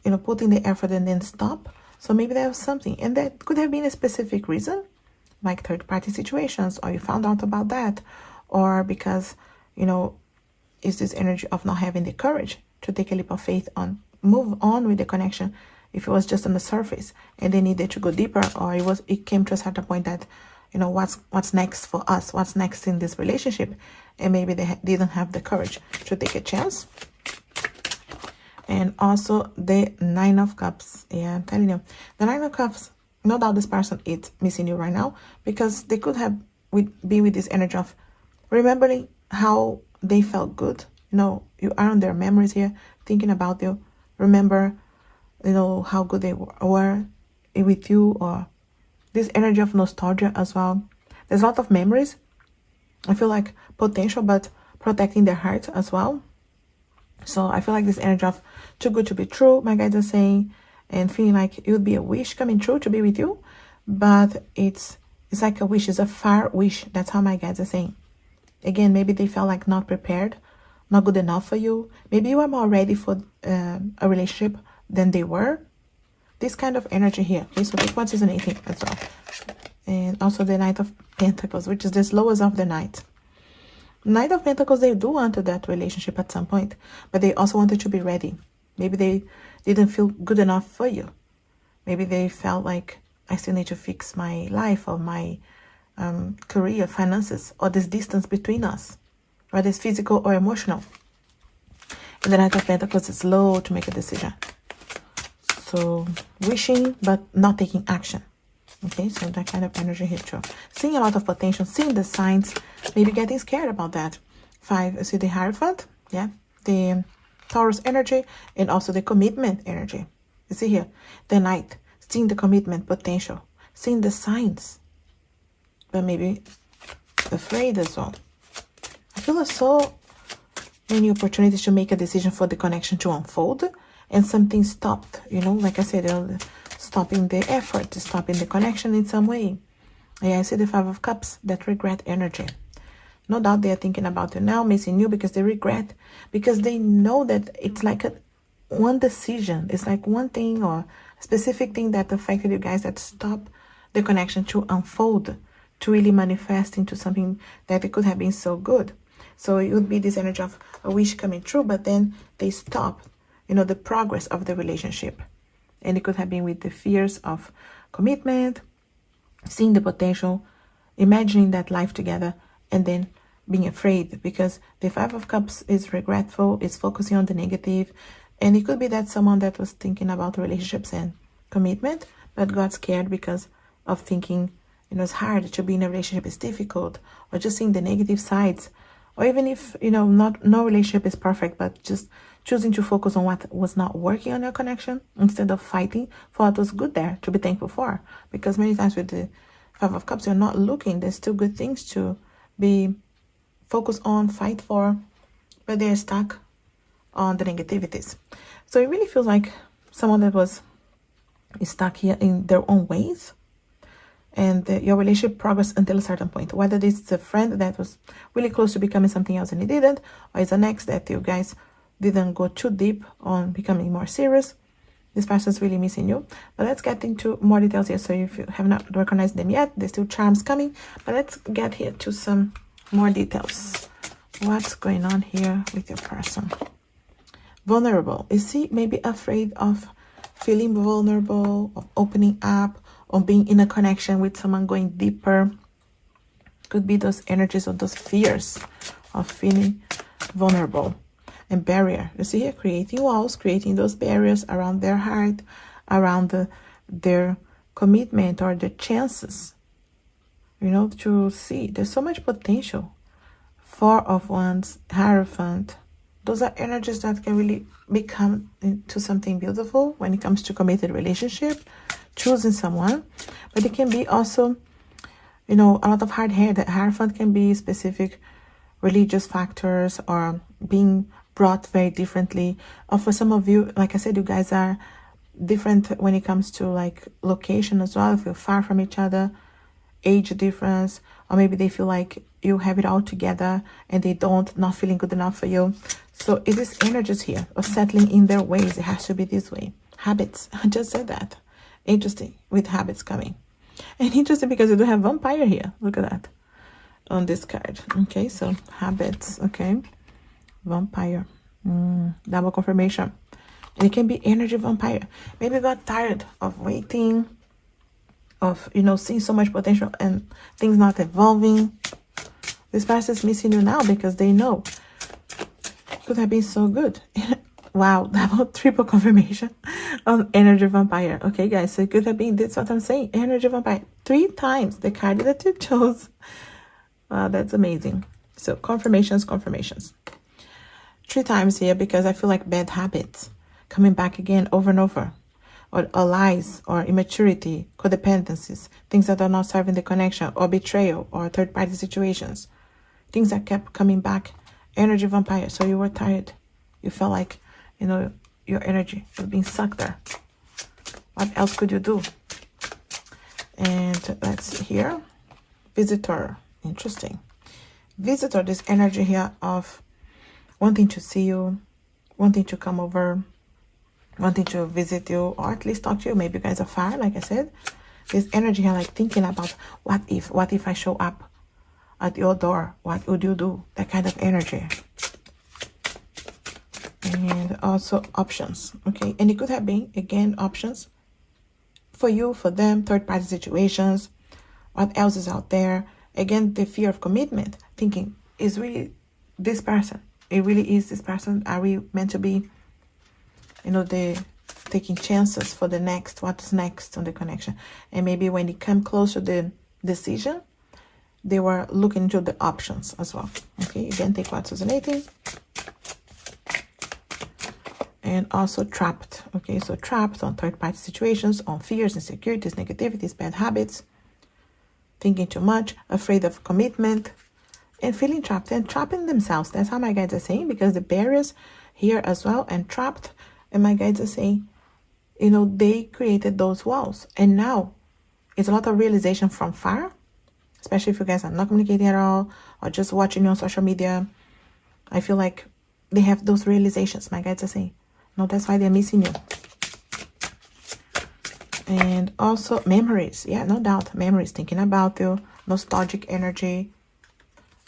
you know, putting the effort and then stop. So maybe there was something, and that could have been a specific reason, like third-party situations, or you found out about that, or because, you know, it's this energy of not having the courage to take a leap of faith on, move on with the connection. If it was just on the surface and they needed to go deeper, or it came to a certain point that, you know, what's next for us, what's next in this relationship, and maybe they didn't have the courage to take a chance. And also the Nine of Cups. Yeah, I'm telling you, the Nine of Cups, no doubt this person is missing you right now, because they could have be with this energy of remembering how they felt good. You know, you are on their memories here, thinking about you. Remember, you know, how good they were with you, or this energy of nostalgia as well. There's a lot of memories. I feel like potential, but protecting their heart as well. So I feel like this energy of too good to be true, my guides are saying, and feeling like it would be a wish coming true to be with you, but it's like a wish, it's a far wish. That's how my guides are saying. Again, maybe they felt like not prepared, not good enough for you. Maybe you are more ready for a relationship than they were. This kind of energy here. Okay, so take what's resonating as well. And also the Knight of Pentacles, which is the slowest of the night. Knight of Pentacles, they do want that relationship at some point, but they also wanted to be ready. Maybe they didn't feel good enough for you. Maybe they felt like, I still need to fix my life or my career, finances, or this distance between us, whether it's physical or emotional. And the Knight of Pentacles is slow to make a decision. So wishing, but not taking action. Okay, so that kind of energy here too. Seeing a lot of potential, seeing the signs, maybe getting scared about that. 5, you see the Hierophant, yeah, the Taurus energy, and also the commitment energy. You see here, the Knight, seeing the commitment potential, seeing the signs, but maybe afraid as well. I feel like so many opportunities to make a decision for the connection to unfold, and something stopped, you know, like I said, stopping the effort, stopping the connection in some way. Yeah, I see the 5 of Cups, that regret energy. No doubt they are thinking about you now, missing you, because they regret, because they know that it's like one decision. It's like one thing or a specific thing that affected you guys that stopped the connection to unfold, to really manifest into something that it could have been so good. So it would be this energy of a wish coming true, but then they stop, you know, the progress of the relationship. And it could have been with the fears of commitment, seeing the potential, imagining that life together, and then being afraid, because the 5 of Cups is regretful, is focusing on the negative. And it could be that someone that was thinking about relationships and commitment, but got scared because of thinking, you know, it's hard to be in a relationship, it's difficult, or just seeing the negative sides or even if, you know, no relationship is perfect, but just choosing to focus on what was not working on your connection instead of fighting for what was good there to be thankful for. Because many times with the Five of Cups, you're not looking. There's still good things to be focused on, fight for, but they're stuck on the negativities. So it really feels like someone that was stuck here in their own ways, and your relationship progressed until a certain point. Whether this is a friend that was really close to becoming something else and he didn't, or it's an ex that you guys didn't go too deep on becoming more serious. This person's really missing you. But let's get into more details here. So if you have not recognized them yet, there's still charms coming. But let's get here to some more details. What's going on here with your person? Vulnerable. Is he maybe afraid of feeling vulnerable, of opening up, or being in a connection with someone going deeper? Could be those energies or those fears of feeling vulnerable. And barrier. You see here, creating walls, creating those barriers around their heart, around their commitment or the chances, you know, to see. There's so much potential. Four of Wands, Hierophant. Those are energies that can really become into something beautiful when it comes to committed relationship, choosing someone. But it can be also, you know, a lot of hard hair. The Hierophant can be specific religious factors or being brought very differently. Or for some of you, like I said, you guys are different when it comes to like location as well. If you're far from each other, age difference, or maybe they feel like you have it all together and they don't, not feeling good enough for you. So it is energies here of settling in their ways. It has to be this way. Habits. I just said that. Interesting, with habits coming. And interesting because you do have vampire here. Look at that on this card. Okay, so habits. Okay, vampire. Double confirmation. And it can be energy vampire. Maybe you got tired of waiting, of, you know, seeing so much potential and things not evolving. This person is missing you now because they know could have been so good. Wow, double, triple confirmation on energy vampire. Okay, guys, so it could have been, that's what I'm saying, energy vampire. 3 times the card that you chose. Wow, that's amazing. So confirmations. 3 times here because I feel like bad habits coming back again over and over. Or lies, or immaturity, codependencies, things that are not serving the connection, or betrayal, or third-party situations. Things that kept coming back. Energy vampire. So you were tired. You felt like, you know, your energy was being sucked there. What else could you do? And let's hear. Visitor. Interesting. Visitor, this energy here of wanting to see you, wanting to come over, wanting to visit you, or at least talk to you. Maybe you guys are far, like I said. This energy here, like thinking about what if I show up at your door? What would you do? That kind of energy. And also options. Okay, and it could have been, again, options for you, for them, third-party situations. What else is out there? Again, the fear of commitment. Thinking, is really this person? It really is this person? Are we meant to be, you know, taking chances for the next, what's next on the connection? And maybe when it come close to the decision, they were looking into the options as well. Okay, again, take what's resonating. And also trapped. Okay, so trapped on third-party situations, on fears, insecurities, negativities, bad habits, thinking too much, afraid of commitment, and feeling trapped and trapping themselves. That's how my guides are saying, because the barriers here as well, and trapped, and my guides are saying, you know, they created those walls. And now it's a lot of realization from far, especially if you guys are not communicating at all or just watching you on social media. I feel like they have those realizations, my guides are saying. No, that's why they're missing you. And also memories. Yeah, no doubt. Memories, thinking about you. Nostalgic energy.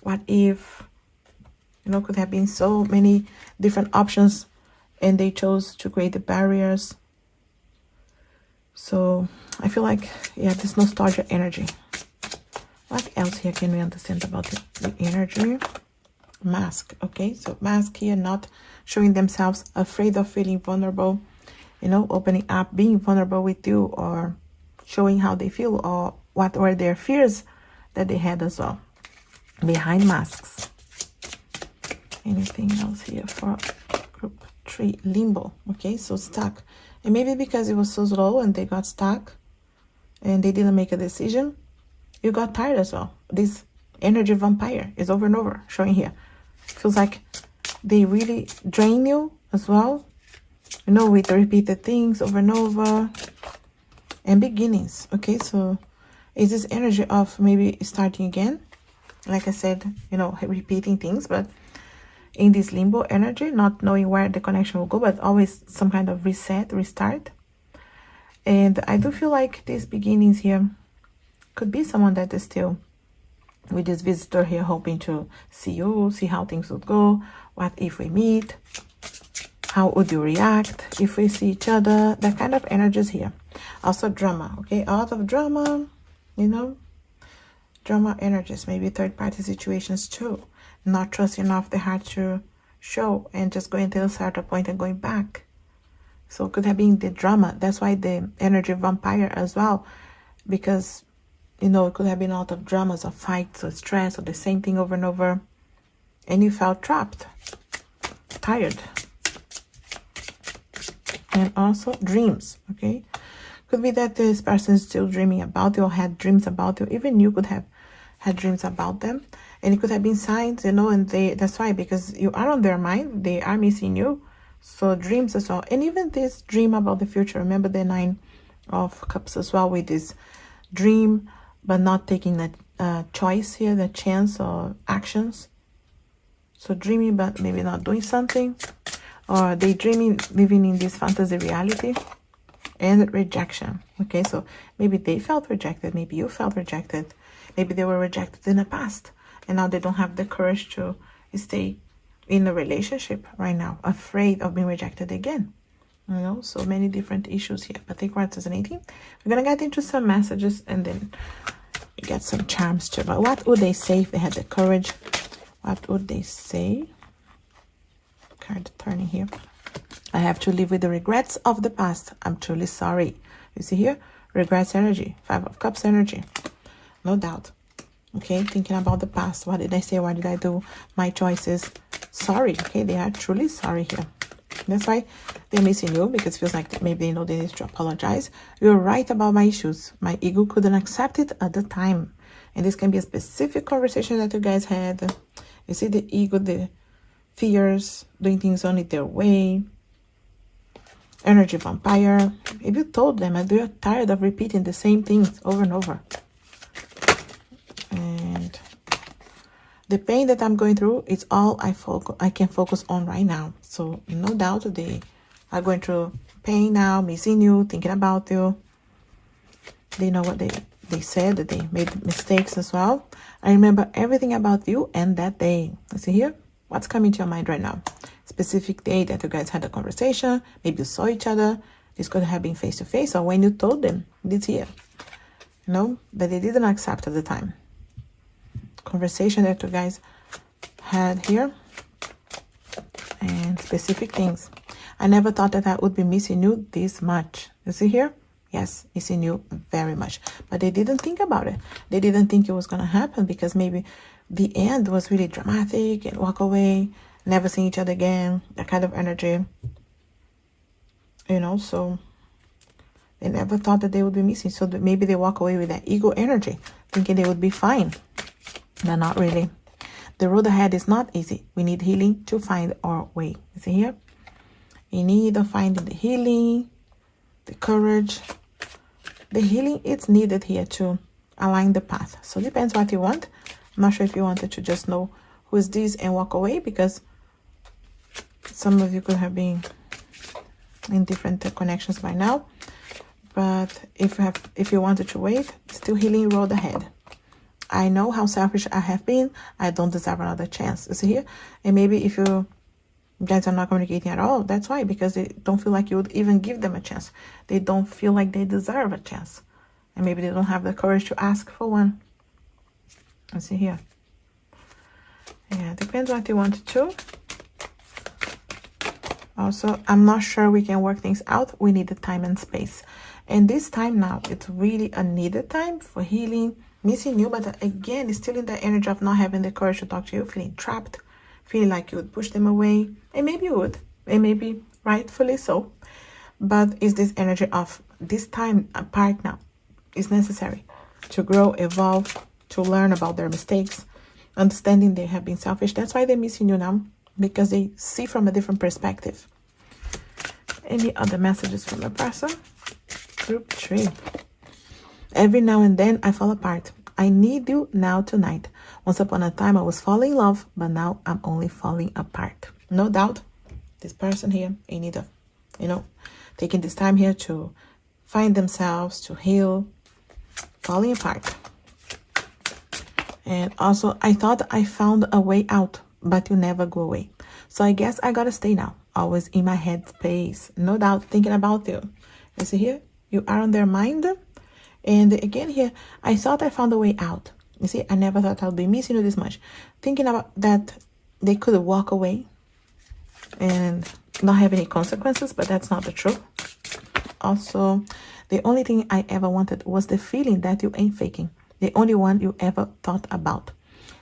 What if, you know, could have been so many different options and they chose to create the barriers. So I feel like, yeah, this nostalgia energy. What else here can we understand about the energy? Mask. Okay, so mask here, not showing themselves, afraid of feeling vulnerable, you know, opening up, being vulnerable with you, or showing how they feel, or what were their fears that they had as well behind masks. Anything else here for group 3? Limbo. Okay, so stuck. And maybe because it was so slow and they got stuck and they didn't make a decision, you got tired as well. This energy vampire is over and over showing here. Feels like they really drain you as well, you know, with repeated things over and over. And beginnings. Okay, so is this energy of maybe starting again, like I said, you know, repeating things, but in this limbo energy, not knowing where the connection will go, but always some kind of reset, restart. And I do feel like these beginnings here could be someone that is still with this visitor here, hoping to see you, see how things would go. What if we meet? How would you react if we see each other? That kind of energies here. Also drama, okay? A lot of drama, you know, drama energies, maybe third-party situations too. Not trusting enough the heart to show and just going to a certain point and going back. So it could have been the drama. That's why the energy vampire as well, because, you know, it could have been a lot of dramas, of fights, or stress, or the same thing over and over. And you felt trapped, tired. And also dreams, okay? Could be that this person is still dreaming about you or had dreams about you. Even you could have had dreams about them. And it could have been signs, you know, and that's why, because you are on their mind, they are missing you. So dreams as well. And even this dream about the future. Remember the 9 of Cups as well, with this dream, but not taking the choice here, the chance or actions. So dreaming, but maybe not doing something. Or daydreaming, living in this fantasy reality. And rejection. Okay, so maybe they felt rejected. Maybe you felt rejected. Maybe they were rejected in the past. And now they don't have the courage to stay in a relationship right now. Afraid of being rejected again. You know, so many different issues here. But take cards as an 18. We're going to get into some messages and then get some charms too. But what would they say if they had the courage? What would they say? Card turning here. I have to live with the regrets of the past. I'm truly sorry. You see here? Regrets energy. 5 of Cups energy. No doubt. Okay, thinking about the past. What did I say? What did I do? My choices. Sorry. Okay, they are truly sorry here. That's why they're missing you, because it feels like maybe they know they need to apologize. You're right about my issues. My ego couldn't accept it at the time. And this can be a specific conversation that you guys had. You see the ego, the fears, doing things only their way. Energy vampire. If you told them and they're tired of repeating the same things over and over. And the pain that I'm going through is all I can focus on right now. So no doubt they are going through pain now, missing you, thinking about you. They know what they said, that they made mistakes as well. I remember everything about you and that day. You see here? What's coming to your mind right now? Specific day that you guys had a conversation. Maybe you saw each other. This could have been face to face, or when you told them this here. You know, that they didn't accept at the time. Conversation that you guys had here. And specific things. I never thought that I would be missing you this much. You see here? Yes, missing you very much. But they didn't think about it. They didn't think it was going to happen, because maybe the end was really dramatic and walk away, never seeing each other again, that kind of energy. You know, so they never thought that they would be missing. So that maybe they walk away with that ego energy, thinking they would be fine. But not really. The road ahead is not easy. We need healing to find our way. You see here? In need of finding the healing, the courage. The healing is needed here to align the path. So depends what you want. I'm not sure if you wanted to just know who is this and walk away, because some of you could have been in different connections by now. But if you wanted to wait, still healing road ahead. I know how selfish I have been. I don't deserve another chance. You see here? And maybe if you guys are not communicating at all, that's why, because they don't feel like you would even give them a chance. They don't feel like they deserve a chance. And maybe they don't have the courage to ask for one. Let's see here. Yeah, depends what you want to. Also, I'm not sure we can work things out. We need the time and space. And this time now, it's really a needed time for healing, missing you. But again, it's still in the energy of not having the courage to talk to you, feeling trapped, feeling like you would push them away, and maybe you would, and maybe rightfully so. But is this energy of this time apart now is necessary to grow, evolve, to learn about their mistakes, understanding they have been selfish. That's why they're missing you now, because they see from a different perspective. Any other messages from a person? Group 3. Every now and then I fall apart. I need you now tonight. Once upon a time I was falling in love, but now I'm only falling apart. No doubt this person here in need of, taking this time here to find themselves, to heal, falling apart. And also, I thought I found a way out, but you never go away. So I guess I gotta stay now, always in my head space. No doubt thinking about you. You see here, you are on their mind. And again here, I thought I found a way out. You see, I never thought I'd be missing you this much. Thinking about that they could walk away and not have any consequences, but that's not the truth. Also, the only thing I ever wanted was the feeling that you ain't faking. The only one you ever thought about.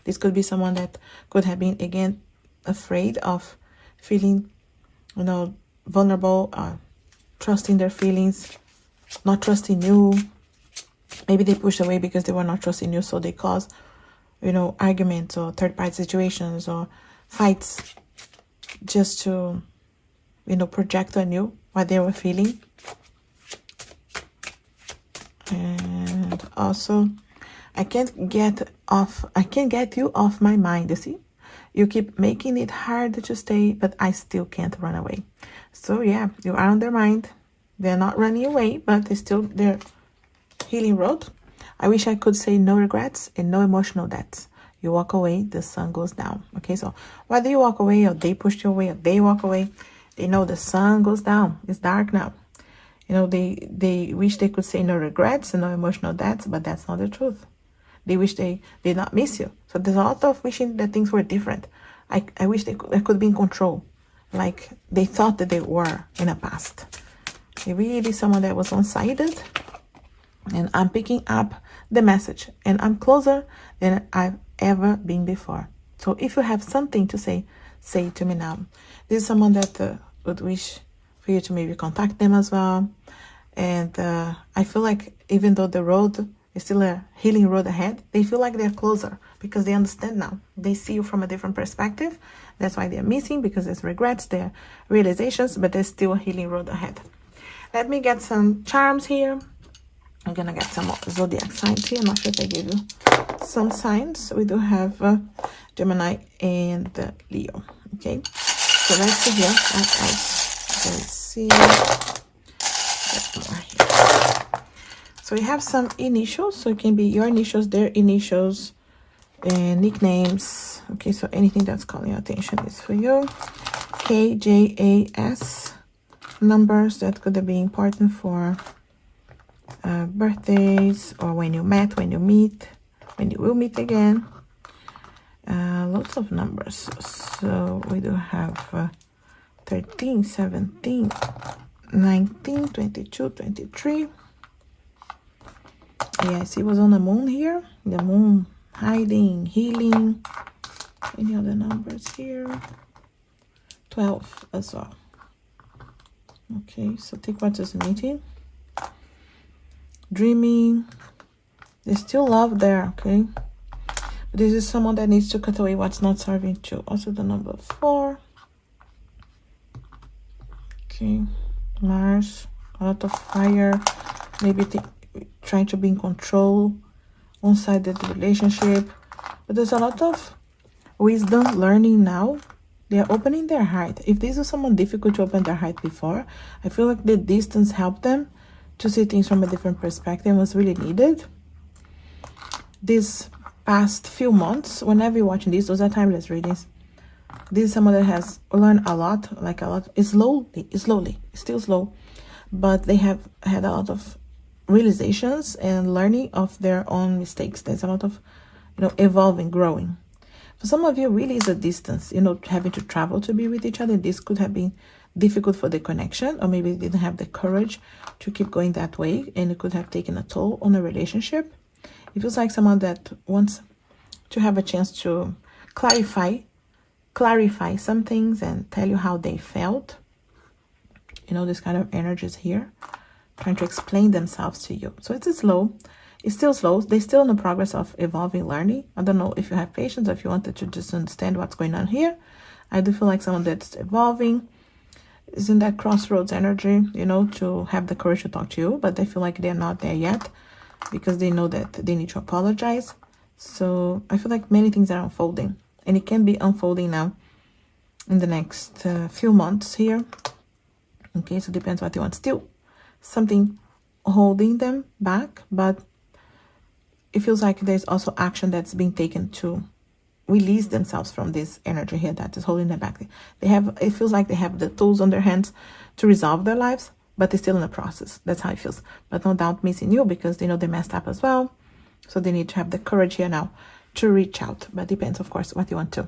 This could be someone that could have been, again, afraid of feeling, vulnerable, trusting their feelings, not trusting you. Maybe they pushed away because they were not trusting you, so they caused, arguments or third-party situations or fights just to, project on you what they were feeling. And also, I can't get you off my mind, you see? You keep making it hard to stay, but I still can't run away. So yeah, you are on their mind. They're not running away, but they're still their healing road. I wish I could say no regrets and no emotional debts. You walk away, the sun goes down. Okay, so whether you walk away or they push you away or they walk away, they know the sun goes down. It's dark now. They wish they could say no regrets and no emotional debts, but that's not the truth. They wish they did not miss you. So there's a lot of wishing that things were different. I wish they could be in control, like they thought that they were in the past. They really someone that was one-sided, and I'm picking up the message, and I'm closer than I've ever been before. So if you have something to say, say it to me now. This is someone that would wish for you to maybe contact them as well. And I feel like even though the road is still a healing road ahead, they feel like they're closer because they understand now. They see you from a different perspective. That's why they're missing, because there's regrets, there realizations, but there's still a healing road ahead. Let me get some charms here. I'm gonna get some zodiac signs here. I'm not sure if I gave you some signs. We do have Gemini and Leo. Okay, so let's see here. Let's see. So we have some initials. So it can be your initials, their initials, and nicknames. Okay, so anything that's calling your attention is for you. K, J, A, S. Numbers that could be important for birthdays, or when you met, when you meet, when you will meet again. Lots of numbers. So we do have 13, 17, 19, 22, 23. Yes, it was on the moon here. The moon hiding, healing. Any other numbers here? 12 as well. Okay, so take what is meeting. Dreaming. There's still love there, okay? But this is someone that needs to cut away what's not serving you. Also the number 4. Okay, Mars. A lot of fire. Maybe trying to be in control. One-sided relationship. But there's a lot of wisdom learning now. They are opening their heart. If this was someone difficult to open their heart before, I feel like the distance helped them to see things from a different perspective and was really needed. These past few months, whenever you're watching these, those are timeless readings. This is someone that has learned a lot, It's slowly, it's still slow, but they have had a lot of realizations and learning of their own mistakes. There's a lot of, evolving, growing. For some of you, really is a distance, having to travel to be with each other. This could have been difficult for the connection, or maybe they didn't have the courage to keep going that way, and it could have taken a toll on the relationship. It feels like someone that wants to have a chance to clarify clarify some things and tell you how they felt. You know, this kind of energies here, trying to explain themselves to you. So it's slow. It's still slow. They're still in the progress of evolving, learning. I don't know if you have patience or if you wanted to just understand what's going on here. I do feel like someone that's evolving is in that crossroads energy, you know, to have the courage to talk to you, but they feel like they're not there yet because they know that they need to apologize. So I feel like many things are unfolding, and it can be unfolding now in the next few months here. Okay, so depends what you want. Still something holding them back, but it feels like there's also action that's being taken to release themselves from this energy here that is holding them back. It feels like they have the tools on their hands to resolve their lives, but they're still in the process. That's how it feels. But no doubt missing you because they know they messed up as well. So they need to have the courage here now to reach out. But depends, of course, what you want to.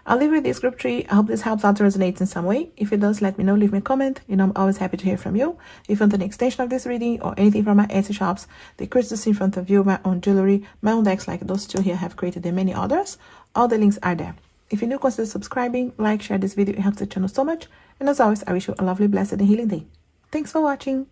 I'll leave you with this group tree. I hope this helps out, resonates in some way. If it does, let me know. Leave me a comment. You know, I'm always happy to hear from you. If you want an extension of this reading or anything from my Etsy shops, the crystals in front of you, my own jewelry, my own decks like those two here have created and many others. All the links are there. If you're new, consider subscribing, like, share this video. It helps the channel so much. And as always, I wish you a lovely, blessed, and healing day. Thanks for watching.